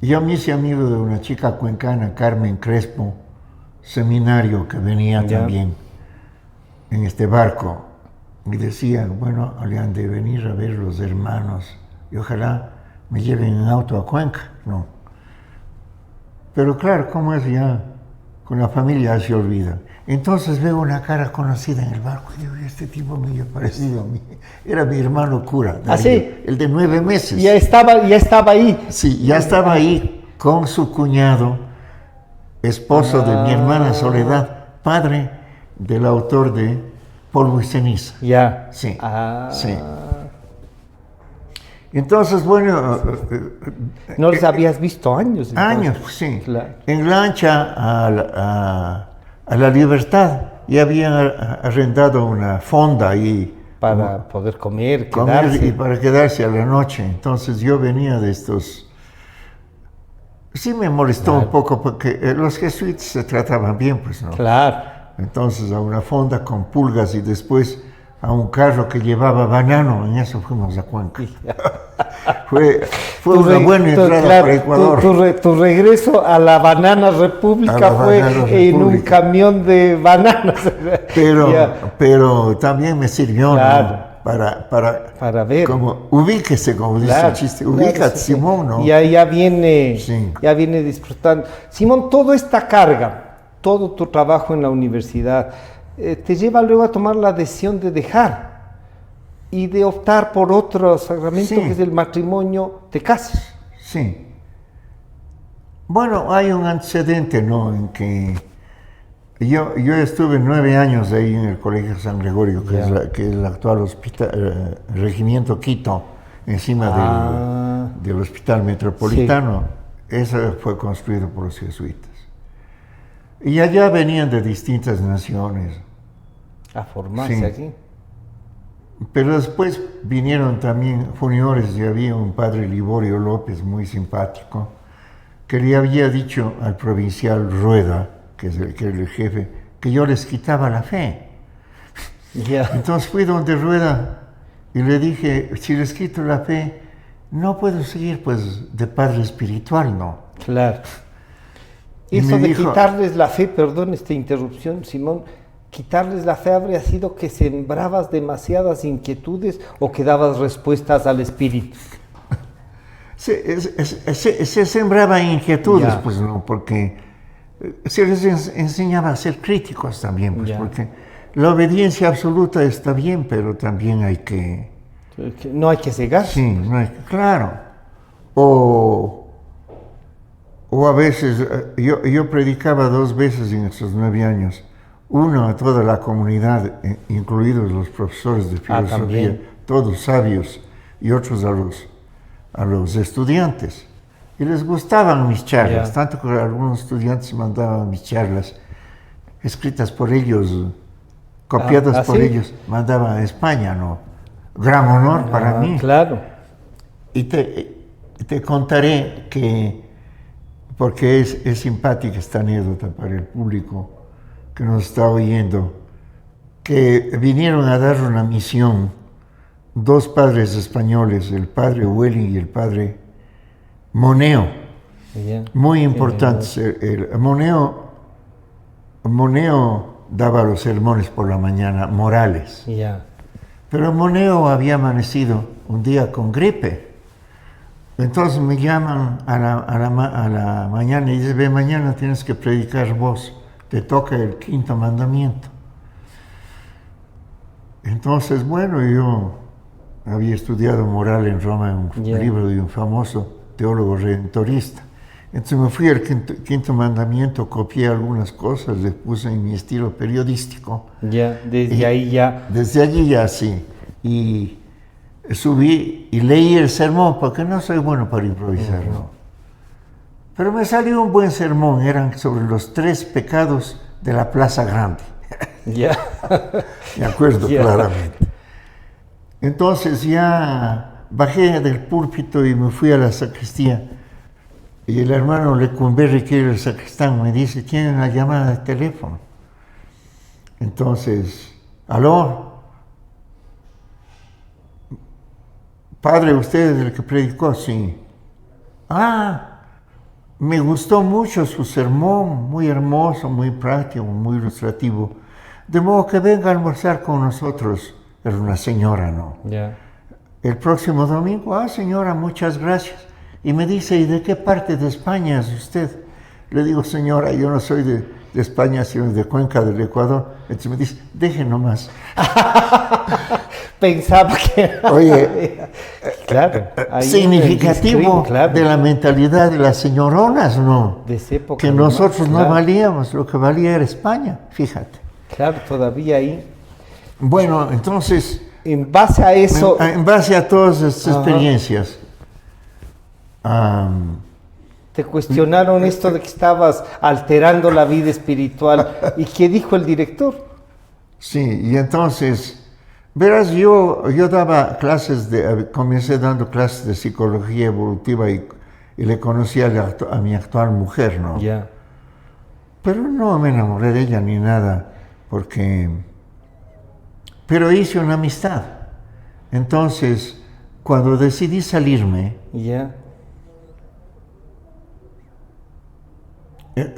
yo me hice amigo de una chica cuencana, Carmen Crespo, seminario que venía
Ya.
también en este barco. Y decía, bueno, habían de venir a ver los hermanos y ojalá me lleven en auto a Cuenca. No. Pero claro, ¿cómo es ya? Con la familia se olvida. Entonces veo una cara conocida en el barco y digo, este tipo me había parecido a mí. Era mi hermano cura,
¿Ah, sí?
el de 9 meses.
Ya estaba ahí.
Sí, ya estaba ahí con su cuñado, esposo de mi hermana Soledad, padre del autor de Polvo y Ceniza.
Ya.
Sí,
Ah.
sí. Entonces, bueno,
No los habías visto años. entonces.
años, pues, sí.
Claro.
En lancha a la Libertad y habían arrendado una fonda ahí
Para poder comer,
comer
quedarse.
y para quedarse a la noche. Entonces yo venía de estos... Sí me molestó
Claro.
un poco porque los jesuitas se trataban bien, pues no.
Claro.
Entonces a una fonda con pulgas y después a un carro que llevaba banano, en eso fuimos a Cuenca. fue una buena entrada para Ecuador.
Tu regreso a la Banana República
A la
fue
Banana
en un
República.
camión de bananas. Ya.
Pero también me sirvió, ¿no?
Claro.
para
ver.
Como, ubíquese, como dice
Claro,
el chiste.
claro,
Ubícate,
sí, sí.
Simón, ¿no?
Y ahí ya viene,
Sí.
ya viene disfrutando. Simón, toda esta carga, todo tu trabajo en la universidad, te lleva luego a tomar la decisión de dejar y de optar por otro sacramento
Sí.
que es el matrimonio, te casas.
Sí. Bueno, hay un antecedente, ¿no? En que yo estuve 9 años ahí en el Colegio San Gregorio, que,
Ya.
que es el actual hospital, Regimiento Quito, encima
Ah.
del Hospital Metropolitano. Eso fue construido por los jesuitas. Y allá venían de distintas naciones.
A formarse
Sí.
aquí.
Pero después vinieron también juniores y había un padre Liborio López muy simpático que le había dicho al provincial Rueda, que era el jefe, que yo les quitaba la fe.
Ya.
Entonces fui donde Rueda y le dije, si les quito la fe, no puedo seguir pues de padre espiritual, ¿no?
Claro.
Y
Eso
me
de
dijo-
quitarles la fe, perdón esta interrupción, Simón, quitarles la fe habría sido que sembrabas demasiadas inquietudes o que dabas respuestas al espíritu.
Se sembraba inquietudes,
Ya.
pues no, porque se les enseñaba a ser críticos también, pues
Ya.
porque la obediencia absoluta está bien, pero también hay que,
Que no hay que cegarse.
sí, no hay, claro, o a veces, yo predicaba 2 veces en esos 9 años, uno a toda la comunidad, incluidos los profesores de filosofía,
también.
todos sabios, y otros a los estudiantes. Y les gustaban mis charlas,
Ya.
tanto que algunos estudiantes mandaban mis charlas escritas por ellos copiadas por
¿sí?
ellos, mandaba a España, ¿no? Gran honor para mí.
Claro.
Y te contaré que, porque es simpática esta anécdota para el público que nos está oyendo, que vinieron a dar una misión dos padres españoles, el padre Welling y el padre Moneo, muy importantes. Moneo daba los sermones por la mañana, morales, pero Moneo había amanecido un día con gripe. Entonces me llaman a la mañana y dicen: ve, mañana tienes que predicar vos, te toca el 5º mandamiento. Entonces, bueno, yo había estudiado moral en Roma, en un libro de un famoso teólogo redentorista. Entonces me fui al 5º mandamiento, copié algunas cosas, les puse en mi estilo periodístico.
Desde allí ya,
sí. Y subí y leí el sermón, porque no soy bueno para improvisar, ¿no? Pero me salió un buen sermón, eran sobre los 3 pecados de la Plaza Grande. Me acuerdo claramente. Entonces ya bajé del púlpito y me fui a la sacristía. Y el hermano Lecumberri, que era el sacristán, me dice: tiene una llamada de teléfono. Entonces, ¿aló? Padre, ¿usted es el que predicó? Sí. Me gustó mucho su sermón, muy hermoso, muy práctico, muy ilustrativo. De modo que venga a almorzar con nosotros. Era una señora, ¿no? El próximo domingo. Señora, muchas gracias. Y me dice: ¿y de qué parte de España es usted? Le digo: señora, yo no soy de España, sino de Cuenca del Ecuador. Entonces me dice: deje nomás.
Pensaba que...
Oye,
claro,
significativo de la mentalidad de las señoronas, ¿no?
De esa época.
Que nosotros no valíamos, lo que valía era España, fíjate.
Claro, todavía ahí.
Bueno, entonces...
En base a eso...
En base a todas estas experiencias...
te cuestionaron esto de que estabas alterando la vida espiritual. ¿Y qué dijo el director? Sí,
y entonces... Verás, yo daba clases comencé dando clases de psicología evolutiva y le conocí a mi actual mujer, ¿no? Pero no me enamoré de ella ni nada, pero hice una amistad. Entonces, cuando decidí salirme,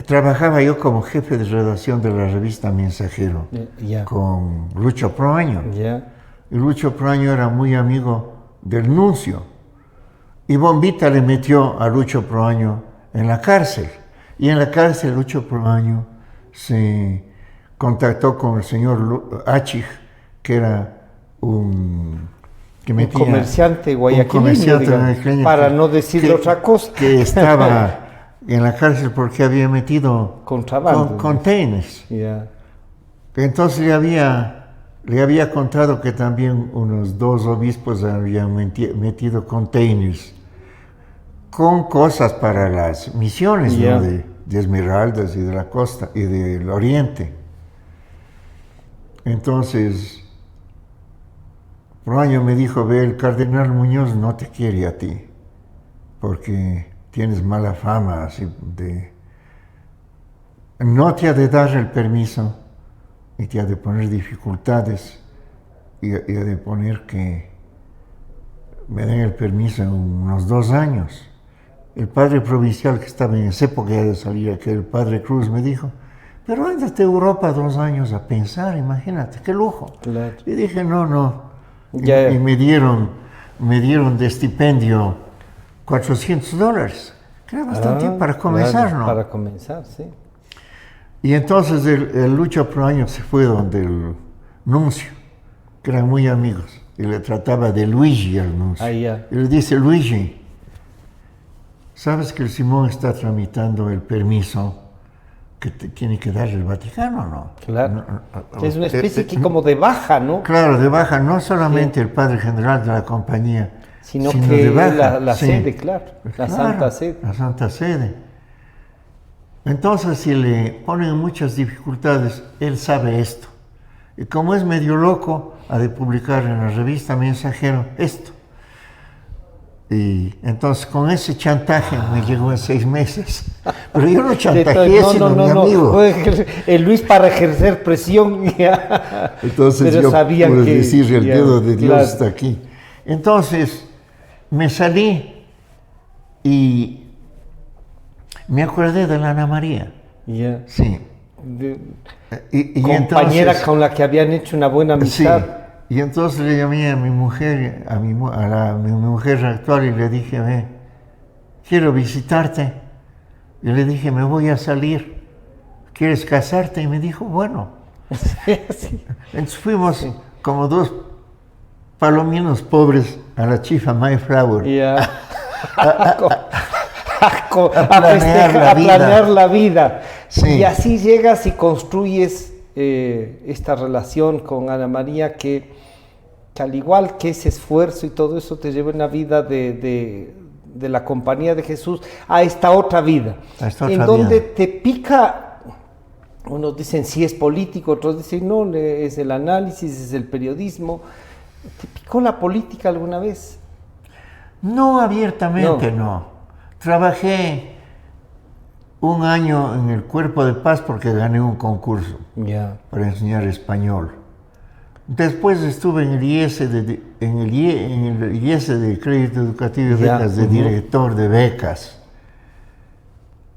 trabajaba yo como jefe de redacción de la revista Mensajero, con Lucho Proaño. Y Lucho Proaño era muy amigo del nuncio. Y Bombita le metió a Lucho Proaño en la cárcel. Y en la cárcel Lucho Proaño se contactó con el señor Achig, que era un
comerciante guayaquileño, para no decir otra cosa.
Que estaba en la cárcel porque había metido containers. Entonces le había contado que también unos 2 obispos habían metido containers con cosas para las misiones, ¿no? de Esmeraldas y de la costa y del oriente. Entonces, Proaño me dijo: ve, el cardenal Muñoz no te quiere a ti, porque tienes mala fama, así no te ha de dar el permiso y te ha de poner dificultades y ha de poner que me den el permiso en unos 2 años. El padre provincial que estaba en esa época de salir, que el padre Cruz, me dijo: pero ándate a Europa 2 años a pensar, imagínate, qué lujo.
Claro.
Y dije: no. Y me dieron de estipendio $400, que era bastante para comenzar, ¿no?
Para comenzar, sí.
Y entonces el Lucho Proaño se fue donde el nuncio, que eran muy amigos, y le trataba de Luigi al nuncio. Y le dice: Luigi, ¿sabes que el Simón está tramitando el permiso que tiene que dar el Vaticano, no?
Claro. Es una especie como de baja, ¿no?
Claro, de baja, no solamente el padre general de la compañía,
sino que
de baja,
la sede, claro, Santa Sede.
La Santa Sede. Entonces, si le ponen muchas dificultades, él sabe esto. Y como es medio loco, ha de publicar en la revista Mensajero esto. Y entonces con ese chantaje me llegó en 6 meses. Pero yo no chantajeé, sino mi amigo.
El Luis para ejercer presión.
Entonces
pero
yo
sabían
pude
que,
decir, el dedo de Dios
claro.
está aquí. Entonces me salí y me acordé de la Ana María.
Ya.
Sí. Y
Compañera
entonces,
con la que habían hecho una buena amistad.
sí. Y entonces le llamé a mi mujer, mi mujer actual, y le dije, ve, quiero visitarte. Y le dije, me voy a salir. ¿Quieres casarte? Y me dijo, bueno.
Sí.
Entonces fuimos como 2 palominos pobres a la chifa Mayflower.
Ya.
A planear la vida. Sí.
Y así llegas y construyes esta relación con Ana María que al igual que ese esfuerzo y todo eso te lleva en la vida de la compañía de Jesús a esta otra vida. En donde te pica, unos dicen sí es político, otros dicen no, es el análisis, es el periodismo. ¿Te picó la política alguna vez?
No, abiertamente no. Trabajé 1 año en el Cuerpo de Paz porque gané un concurso para enseñar español. Después estuve en el IES de Crédito Educativo y Becas de director de becas.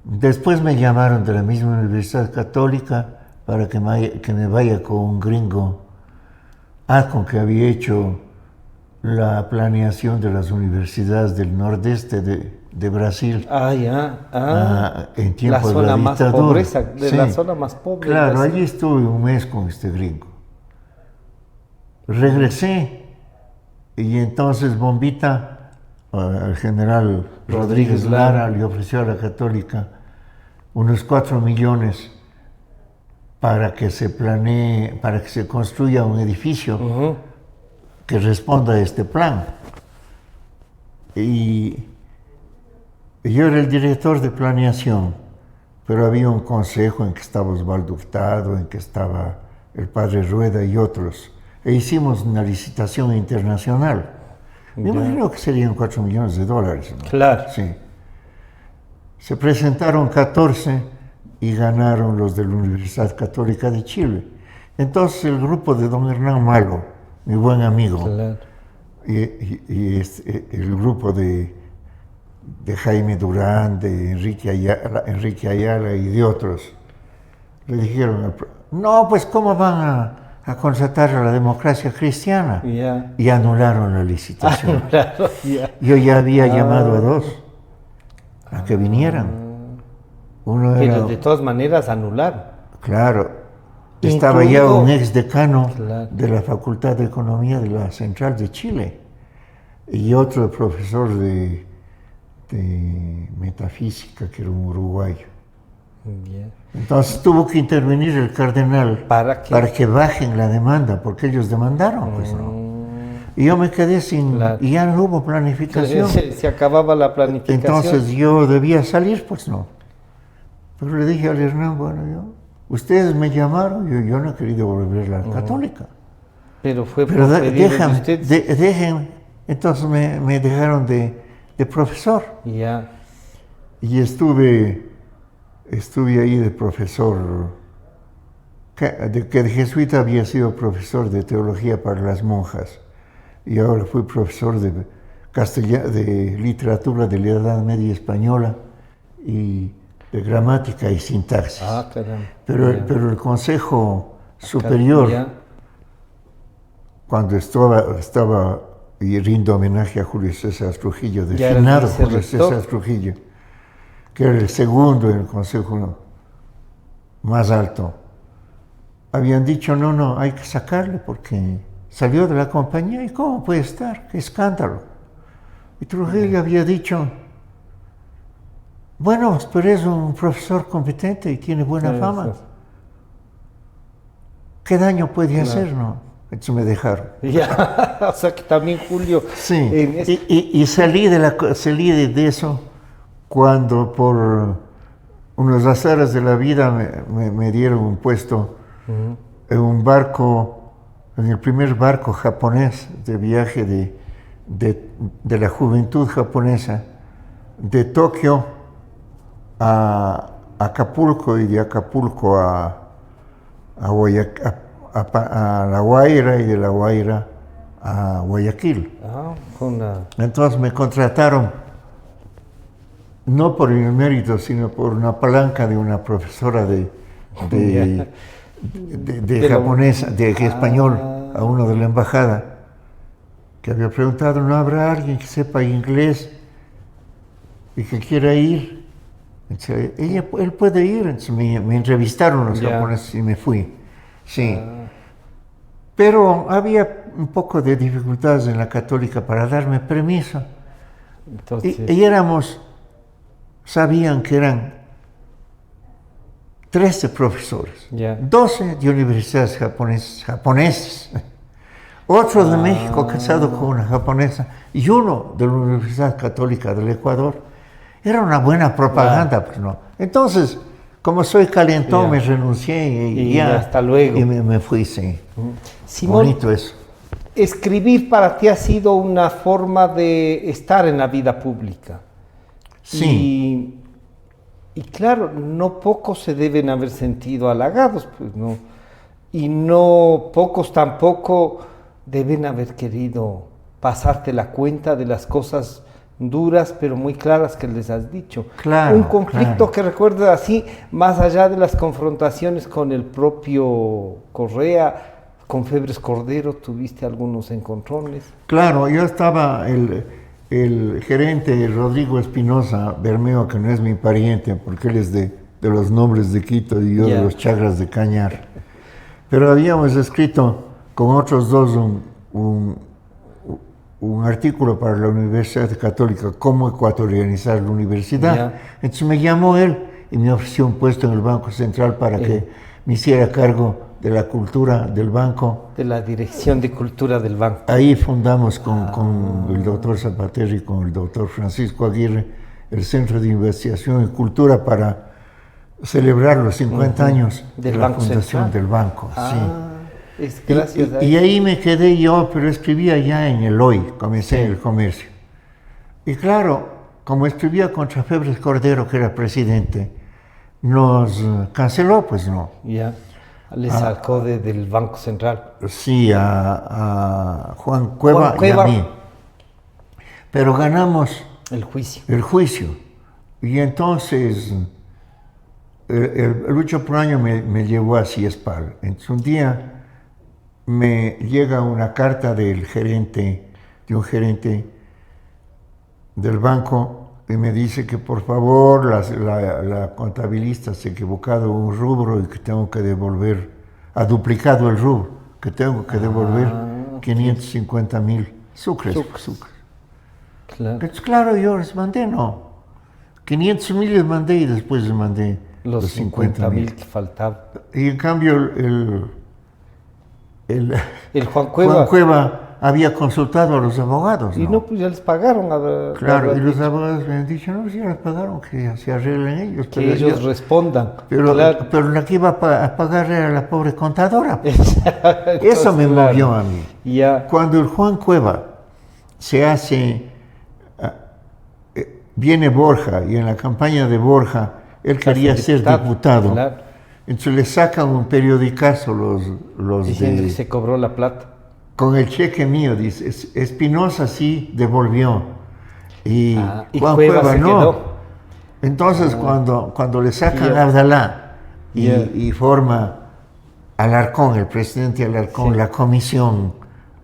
Después me llamaron de la misma Universidad Católica para que me vaya con un gringo, con que había hecho la planeación de las universidades del nordeste de Brasil. En tiempos de la dictadura.
La zona más pobre.
Claro, allí estuve 1 mes con este gringo. Regresé y entonces Bombita, al general Rodríguez Lara, le ofreció a la Católica unos 4 millones para que se planee, para que se construya un edificio que responda a este plan. Y yo era el director de planeación, pero había un consejo en que estaba Osvaldo Hurtado, en que estaba el padre Rueda y otros. E hicimos una licitación internacional. Me imagino que serían $4 millones, ¿no?
Claro.
Sí. Se presentaron 14 y ganaron los de la Universidad Católica de Chile. Entonces el grupo de don Hernán Malo, mi buen amigo, y el grupo de Jaime Durán, de Enrique Ayala y de otros, le dijeron, no, pues ¿cómo van a contratar a la Democracia Cristiana? Y anularon la licitación. Yo ya había llamado a 2 a que vinieran. Uno
pero de todas maneras anularon.
Claro. Estaba ya un ex decano de la Facultad de Economía de la Central de Chile y otro profesor de metafísica, que era un uruguayo. Entonces tuvo que intervenir el cardenal para que bajen la demanda, porque ellos demandaron, pues no. Y yo me quedé sin, y ya no hubo planificación.
Se acababa la planificación.
Entonces yo debía salir, pues no. Pero le dije al Hernán, bueno, ustedes me llamaron, yo no he querido volver a la Católica.
Pero fue por
déjenme. Entonces me dejaron de profesor. Y estuve ahí de profesor, que de jesuita había sido profesor de teología para las monjas. Y ahora fui profesor de literatura de la Edad Media Española y de gramática y sintaxis. Pero el Consejo Superior, cuando estaba y rindo homenaje a Julio César Trujillo, del finado Julio César Trujillo, que era el segundo en el Consejo más alto, habían dicho, no, hay que sacarle porque salió de la compañía y ¿cómo puede estar? ¡Qué escándalo! Y Trujillo había dicho, bueno, pero es un profesor competente y tiene buena fama. ¿Qué daño puede hacer, no? Entonces me dejaron.
O sea que también Julio...
Sí, y salí de eso cuando por unos azares de la vida me dieron un puesto en un barco, en el primer barco japonés de viaje de la juventud japonesa, de Tokio a Acapulco y de Acapulco a La Guaira y de La Guaira a Guayaquil. Entonces me contrataron, no por el mérito, sino por una palanca de una profesora de japonesa, de español, a uno de la embajada, que había preguntado, ¿no habrá alguien que sepa inglés y que quiera ir? Entonces, él puede ir. Entonces me entrevistaron los japoneses y me fui. Sí. Pero había un poco de dificultades en la Católica para darme permiso. Entonces... Y sabían que eran 13 profesores, 12 de universidades japoneses, otro de México casado con una japonesa y uno de la Universidad Católica del Ecuador. Era una buena propaganda, pues no. Entonces, como soy calentón, me renuncié y
hasta luego.
Y me fui, sí.
Simón,
bonito eso.
Escribir para ti ha sido una forma de estar en la vida pública.
Sí.
Y claro, no pocos se deben haber sentido halagados, pues no. Y no pocos tampoco deben haber querido pasarte la cuenta de las cosas duras, pero muy claras que les has dicho.
Claro,
un conflicto que recuerdas así, más allá de las confrontaciones con el propio Correa, con Febres Cordero, ¿tuviste algunos encontrones?
Claro, yo estaba, el gerente Rodrigo Espinosa Bermeo, que no es mi pariente, porque él es de los Nombres de Quito y yo de los Chagras de Cañar. Pero habíamos escrito con otros dos un artículo para la Universidad Católica, cómo ecuatorianizar la universidad. Entonces me llamó él y me ofreció un puesto en el Banco Central para que me hiciera cargo de la cultura del banco.
De la Dirección de Cultura del banco.
Ahí fundamos con el doctor Zapaterri y con el doctor Francisco Aguirre el Centro de Investigación y Cultura para celebrar los 50 años de la fundación Central del banco.
Es gracias a
y ahí me quedé yo, pero escribía ya en el Hoy, comencé en el comercio. Y claro, como escribía contra Febres Cordero, que era presidente, nos canceló, pues no.
Le sacó del Banco Central.
Sí, a Juan Cueva y a mí. Pero ganamos
el juicio.
Y entonces el Lucho Proaño me llevó a Ciespal. Entonces un día me llega una carta de un gerente del banco y me dice que por favor la contabilista se ha equivocado un rubro y que tengo que devolver, ha duplicado el rubro, que tengo que devolver 550,000 sucres. Claro. Entonces, claro, yo les mandé, 500,000 les mandé y después les mandé
los 50,000 que faltaban.
Y en cambio el
Juan Cueva
había consultado a los abogados.
Y pues ya les pagaron.
Claro, y los abogados me han dicho, no, si ya les pagaron, que ya se arreglen ellos.
Que ellos respondan.
Pero la que iba a pagar era la pobre contadora. Eso me movió a mí. Cuando el Juan Cueva se hace, viene Borja, y en la campaña de Borja, él quería ser diputado. Entonces le sacan un periodicazo los
diciendo que se cobró la plata.
Con el cheque mío, dice, Espinosa sí devolvió. Y Juan Cueva no. Quedó. Entonces cuando le sacan a Abdalá y forma Alarcón, el presidente Alarcón, la comisión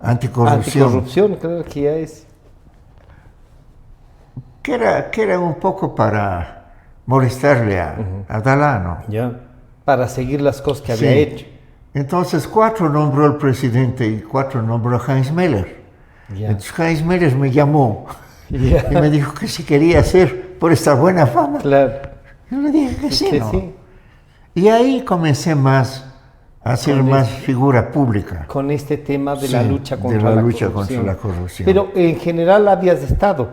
anticorrupción.
Anticorrupción, creo que ya es.
Que era un poco para molestarle a Abdalá, ¿no?
Para seguir las cosas que había hecho.
Entonces 4 nombró el presidente y 4 nombró a Heinz Meller. Entonces Heinz Meller me llamó y me dijo que si quería hacer por esta buena fama.
Claro.
Yo le dije que sí, ¿no? Sí. Y ahí comencé más a ser más figura pública.
Con este tema de la lucha contra la corrupción. Pero en general habías estado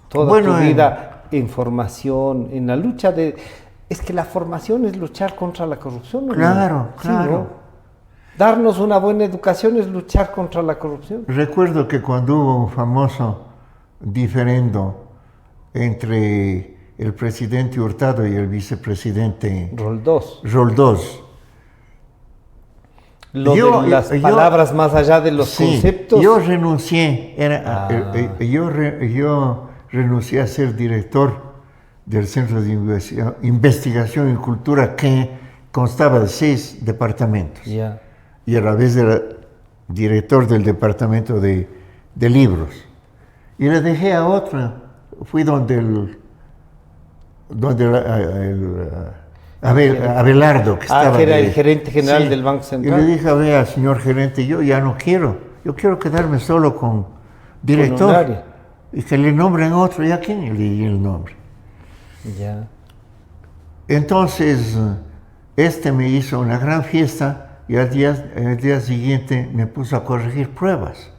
toda tu vida en formación, en la lucha de... Es que la formación es luchar contra la corrupción.
Claro, claro.
Sí, ¿no? Darnos una buena educación es luchar contra la corrupción.
Recuerdo que cuando hubo un famoso diferendo entre el presidente Hurtado y el vicepresidente
Roldós.
Roldós,
De las palabras más allá de los conceptos.
Yo renuncié, yo renuncié a ser director del Centro de Investigación y Cultura, que constaba de 6 departamentos.
Ya.
Y a la vez era director del departamento de libros. Y le dejé a otra, fui donde Abelardo, que estaba...
que era el gerente general del Banco Central.
Y le dije, vea, señor gerente, yo ya no quiero, yo quiero quedarme solo con director.
Con un área.
Y que le nombren otro, ¿y a quién le di el nombre?
Ya.
Entonces, me hizo una gran fiesta y al día siguiente me puso a corregir pruebas.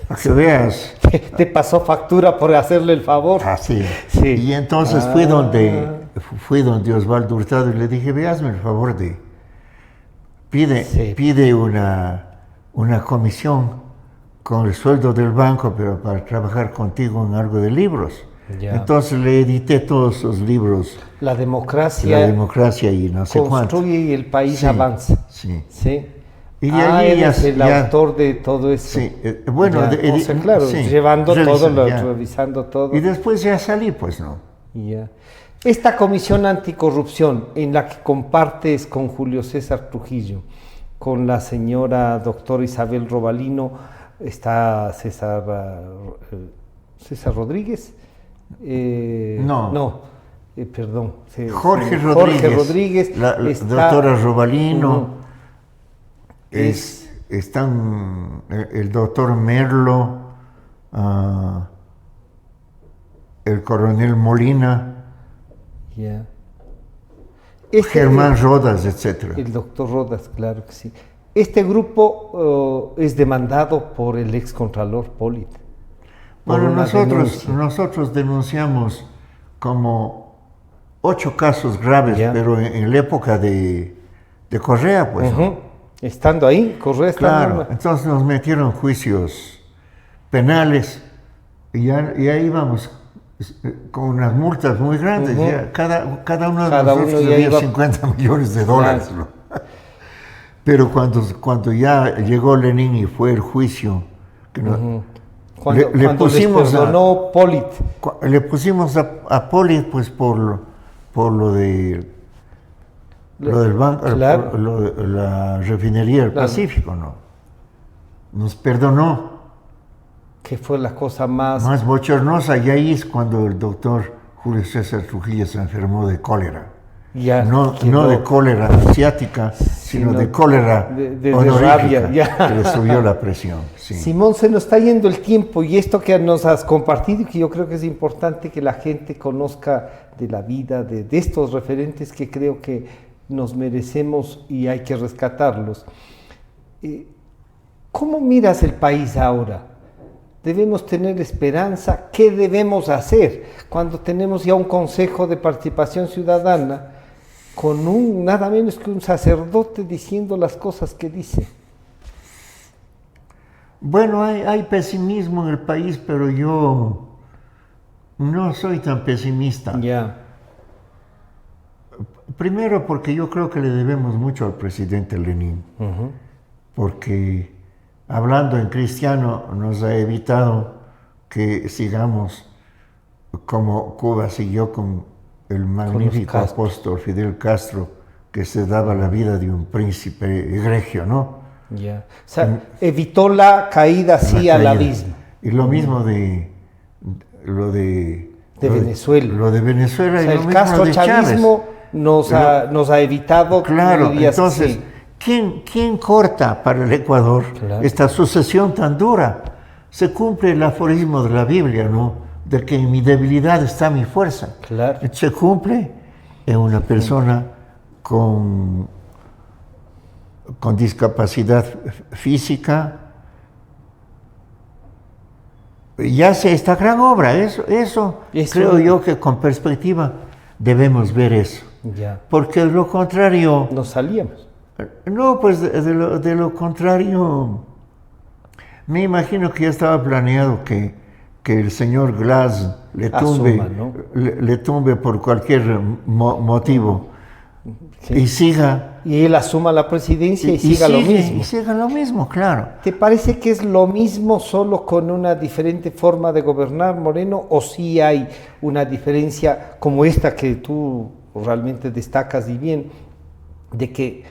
Para que veas.
Te pasó factura por hacerle el favor.
Así.
Sí.
Y entonces fui donde Osvaldo Hurtado y le dije, hazme el favor de pide una comisión con el sueldo del banco, pero para trabajar contigo en algo de libros.
Ya.
Entonces le edité todos esos libros.
La democracia
Y no sé cuánto.
construye y el país
Sí,
avanza.
Sí.
Sí.
Y de ahí
eres el autor de todo esto.
Sí, bueno,
claro,
sí,
llevando todo,
ya.
revisando todo.
Y después ya salí, pues no.
Ya. Esta comisión anticorrupción en la que compartes con Julio César Trujillo, con la señora doctora Isabel Robalino, está César Rodríguez. Perdón.
Jorge
Rodríguez.
La doctora Robalino. Están el doctor Merlo, el coronel Molina,
Yeah.
Germán Rodas, etc.
El doctor Rodas, claro que sí. Este grupo es demandado por el excontralor Polit.
Bueno, nosotros denunciamos como 8 casos graves, pero en la época de Correa, pues. ¿no?
Estando ahí, Correa está
claro, entonces nos metieron juicios penales y ahí íbamos con unas multas muy grandes. Ya, cada uno de nosotros debía $50 millones. Claro. ¿No? Pero cuando ya llegó Lenin y fue el juicio, que le pusimos
Polit.
Le pusimos a Polit pues por lo del banco,
claro.
La refinería del Pacífico, ¿no? Nos perdonó.
Que fue la cosa más
bochornosa, y ahí es cuando el doctor Julio César Trujillo se enfermó de cólera.
Ya,
no de cólera asiática, sino de cólera
de rabia,
que le subió la presión. Sí.
Simón, se nos está yendo el tiempo, y esto que nos has compartido, que yo creo que es importante que la gente conozca de la vida, de estos referentes que creo que nos merecemos y hay que rescatarlos. ¿Cómo miras el país ahora? ¿Debemos tener esperanza? ¿Qué debemos hacer cuando tenemos ya un Consejo de Participación Ciudadana con nada menos que un sacerdote diciendo las cosas que dice?
Bueno, hay pesimismo en el país, pero yo no soy tan pesimista.
Ya.
Primero porque yo creo que le debemos mucho al presidente Lenin, porque hablando en cristiano nos ha evitado que sigamos como Cuba siguió con el magnífico apóstol Fidel Castro, que se daba la vida de un príncipe egregio, ¿no?
Ya. O sea, evitó la caída así al abismo.
Y lo mismo de
Venezuela.
Lo de Venezuela,
o sea,
y lo
el Castro-chavismo nos ha evitado.
Claro, entonces, sí. ¿Quién corta para el Ecuador esta sucesión tan dura? Se cumple el aforismo de la Biblia, ¿no? De que en mi debilidad está mi fuerza.
Claro.
Se cumple en una persona con discapacidad física. Y hace esta gran obra. Eso creo yo que con perspectiva debemos ver eso.
Ya.
Porque de lo contrario...
Nos salíamos.
No, pues de lo contrario, me imagino que ya estaba planeado que el señor Glass le tumbe,
Asuma, ¿no?
le tumbe por cualquier motivo
Sí.
y siga.
Y él asuma la presidencia y siga lo mismo.
Y siga lo mismo, claro.
¿Te parece que es lo mismo solo con una diferente forma de gobernar, Moreno? ¿O sí hay una diferencia como esta que tú realmente destacas y bien, de que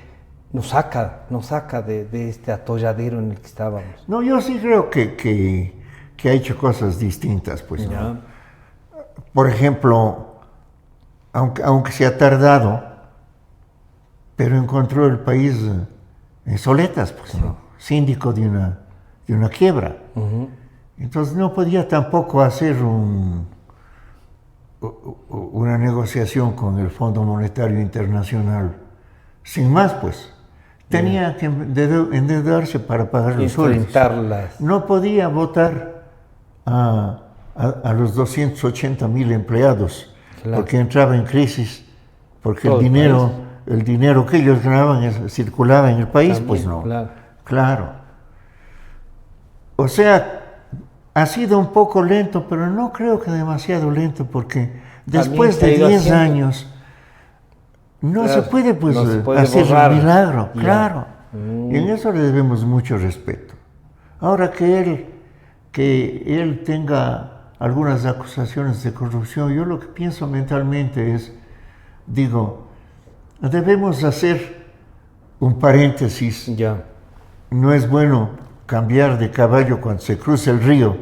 nos saca de este atolladero en el que estábamos?
No, yo sí creo que ha hecho cosas distintas, pues.
Ya.
¿No? Por ejemplo, aunque se ha tardado, pero encontró el país en soletas, pues, ¿no? Síndico de una quiebra.
Ujú.
Entonces no podía tampoco hacer una negociación con el Fondo Monetario Internacional. Sin más, pues. Tenía que endeudarse para pagar los sueldos.
Enfrentarlas.
No podía votar a los 280,000 empleados,
Claro.
porque entraba en crisis, porque
Todo
el dinero que ellos ganaban circulaba en el país,
También,
pues no.
claro.
Claro. O sea, ha sido un poco lento, pero no creo que demasiado lento, porque después
se ha
de
ido
10
haciendo.
años no
Claro,
se puede, pues,
no se puede
hacer
borrar.
un milagro,
Ya.
claro. Y en eso le debemos mucho respeto. Ahora que él tenga algunas acusaciones de corrupción, yo lo que pienso mentalmente es, digo, debemos hacer un paréntesis.
Ya.
No es bueno cambiar de caballo cuando se cruza el río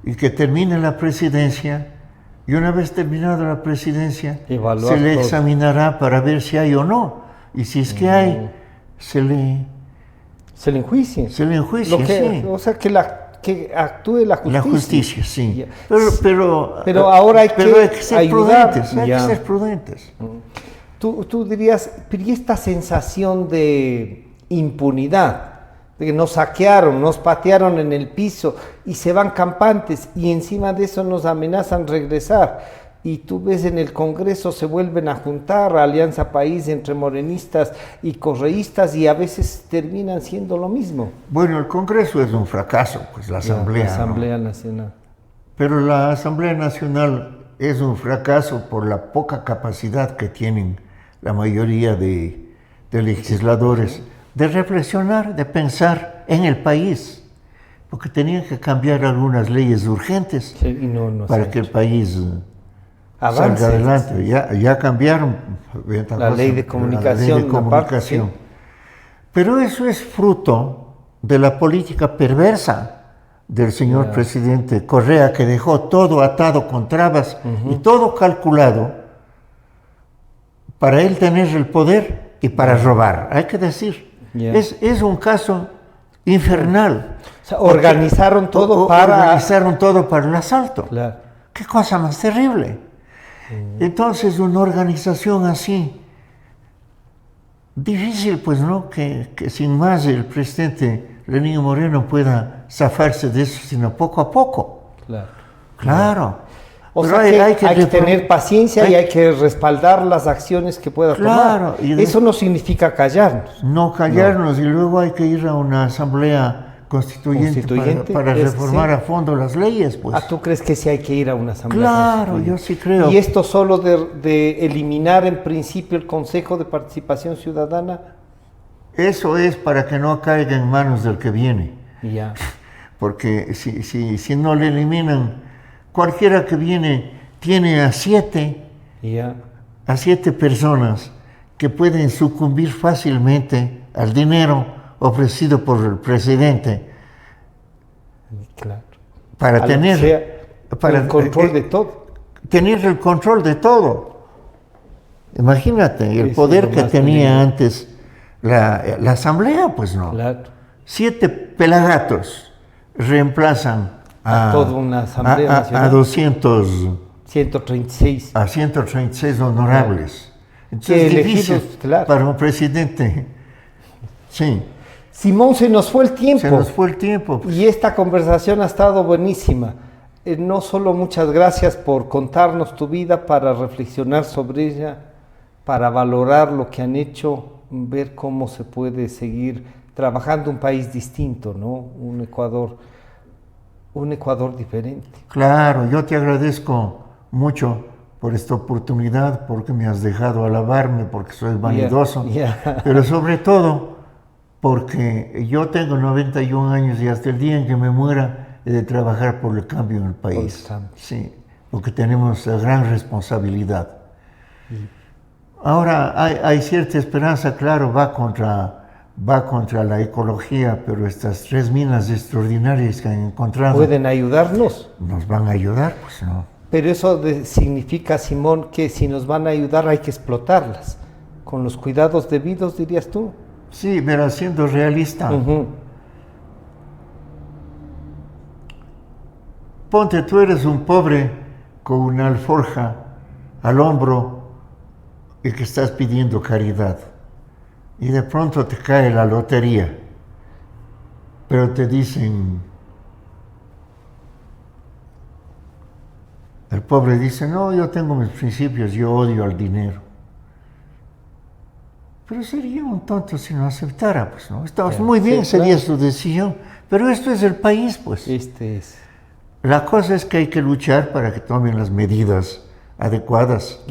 y que termine la presidencia, y una vez terminada la presidencia,
Evaluar
se le
todo.
examinará para ver si hay o no. Y si es que hay, se le
enjuicia.
enjuicia,
Lo que,
sí.
O sea, que actúe la justicia.
La justicia, sí.
Ya.
Pero
ahora hay
pero
que
hay que ser
ayudar.
prudentes, hay
Ya.
que ser prudentes.
Tú dirías, pero ¿y esta sensación de impunidad? De que nos saquearon, nos patearon en el piso y se van campantes y encima de eso nos amenazan regresar. Y tú ves en el Congreso se vuelven a juntar Alianza País entre morenistas y correístas y a veces terminan siendo lo mismo.
Bueno, el Congreso es un fracaso, pues la Asamblea.
La
¿no?
Asamblea Nacional.
Pero la Asamblea Nacional es un fracaso por la poca capacidad que tienen la mayoría de legisladores de reflexionar, de pensar en el país, porque tenían que cambiar algunas leyes urgentes
Sí, y no
para
se ha
que el
hecho.
país
Avance.
salga adelante. Ya cambiaron
La ley de comunicación, una parte, sí.
Pero eso es fruto de la política perversa del señor
Ya.
presidente Correa, que dejó todo atado con trabas y todo calculado para él tener el poder y para robar, hay que decir.
Ya.
Es un caso infernal.
O sea, organizaron todo
Organizaron todo para el asalto.
Claro.
Qué cosa más terrible. Entonces, una organización así, difícil, pues, ¿no? Que sin más el presidente Lenín Moreno pueda zafarse de eso, sino poco a poco.
Claro.
Claro.
O
Pero
sea hay que
reformar-
tener paciencia y hay que respaldar las acciones que pueda
Claro,
tomar.
y
Eso no significa callarnos.
No callarnos y luego hay que ir a una asamblea constituyente para
es-
reformar
sí.
a fondo las leyes, pues.
Ah, ¿tú crees que sí hay que ir a una asamblea
Claro,
constituyente?
yo sí creo.
¿Y esto solo de eliminar en principio el Consejo de Participación Ciudadana?
Eso es para que no caiga en manos del que viene.
Ya.
Porque si no le eliminan, cualquiera que viene tiene a siete personas que pueden sucumbir fácilmente al dinero ofrecido por el presidente
Claro.
para
A lo
tener
que sea, el control de todo.
tener el control de todo. Imagínate el
Sí,
poder
lo
que
más
tenía
peligroso.
antes la asamblea, pues no.
Claro.
7 pelagatos reemplazan
A toda una asamblea nacional.
a 200
136.
a 136 honorables. Entonces
Que
es difícil
elegidos, claro.
para un presidente. Sí,
Simón, se nos fue el tiempo.
se nos fue el tiempo. Pues.
Y esta conversación ha estado buenísima. No solo muchas gracias por contarnos tu vida, para reflexionar sobre ella, para valorar lo que han hecho ver cómo se puede seguir trabajando un país distinto, ¿no? Un Ecuador diferente.
Claro, yo te agradezco mucho por esta oportunidad, porque me has dejado alabarme, porque soy vanidoso, pero sobre todo porque yo tengo 91 años y hasta el día en que me muera he de trabajar por el cambio en el país. Sí, porque tenemos gran responsabilidad. Ahora hay cierta esperanza, claro, va contra la ecología, pero estas 3 minas extraordinarias que han encontrado...
¿Pueden ayudarnos?
¿Nos van a ayudar? Pues no.
Pero eso significa, Simón, que si nos van a ayudar hay que explotarlas, con los cuidados debidos, dirías tú.
Sí, pero siendo realista. Ponte, tú eres un pobre con una alforja al hombro y que estás pidiendo caridad. Y de pronto te cae la lotería, pero te dicen, el pobre dice, no, yo tengo mis principios, yo odio al dinero. Pero sería un tonto si no aceptara, pues, ¿no? Estamos muy bien, sería su decisión, pero esto es el país, pues. La cosa es que hay que luchar para que tomen las medidas adecuadas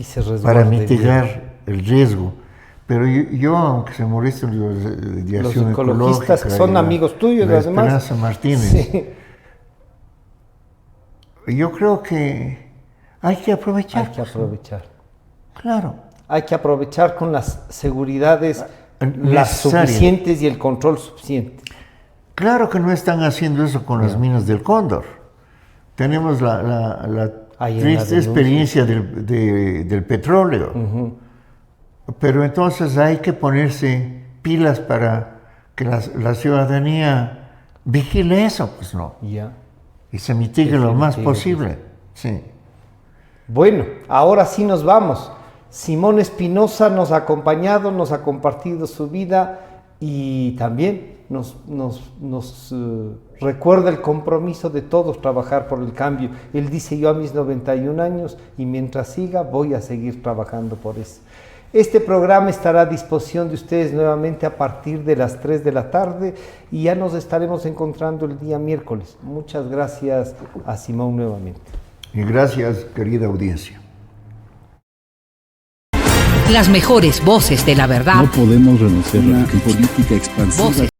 para mitigar el riesgo. Pero yo, aunque se molesten los
ecologistas que son amigos tuyos, además.
Esperanza Martínez. Yo creo que hay que aprovechar.
Hay que aprovechar.
Claro.
Hay que aprovechar con las seguridades las suficientes y el control suficiente.
Claro que no están haciendo eso con las minas del Cóndor. Tenemos la triste experiencia del petróleo. Pero entonces hay que ponerse pilas para que la ciudadanía vigile eso, pues no. Y se mitigue lo más posible. Sí.
Bueno, ahora sí nos vamos. Simón Espinosa nos ha acompañado, nos ha compartido su vida y también nos recuerda el compromiso de todos trabajar por el cambio. Él dice, yo a mis 91 años y mientras siga voy a seguir trabajando por eso. Este programa estará a disposición de ustedes nuevamente a partir de las 3 de la tarde y ya nos estaremos encontrando el día miércoles. Muchas gracias a Simón nuevamente.
Y gracias, querida audiencia.
Las mejores voces de la verdad.
No podemos renunciar a la política expansiva.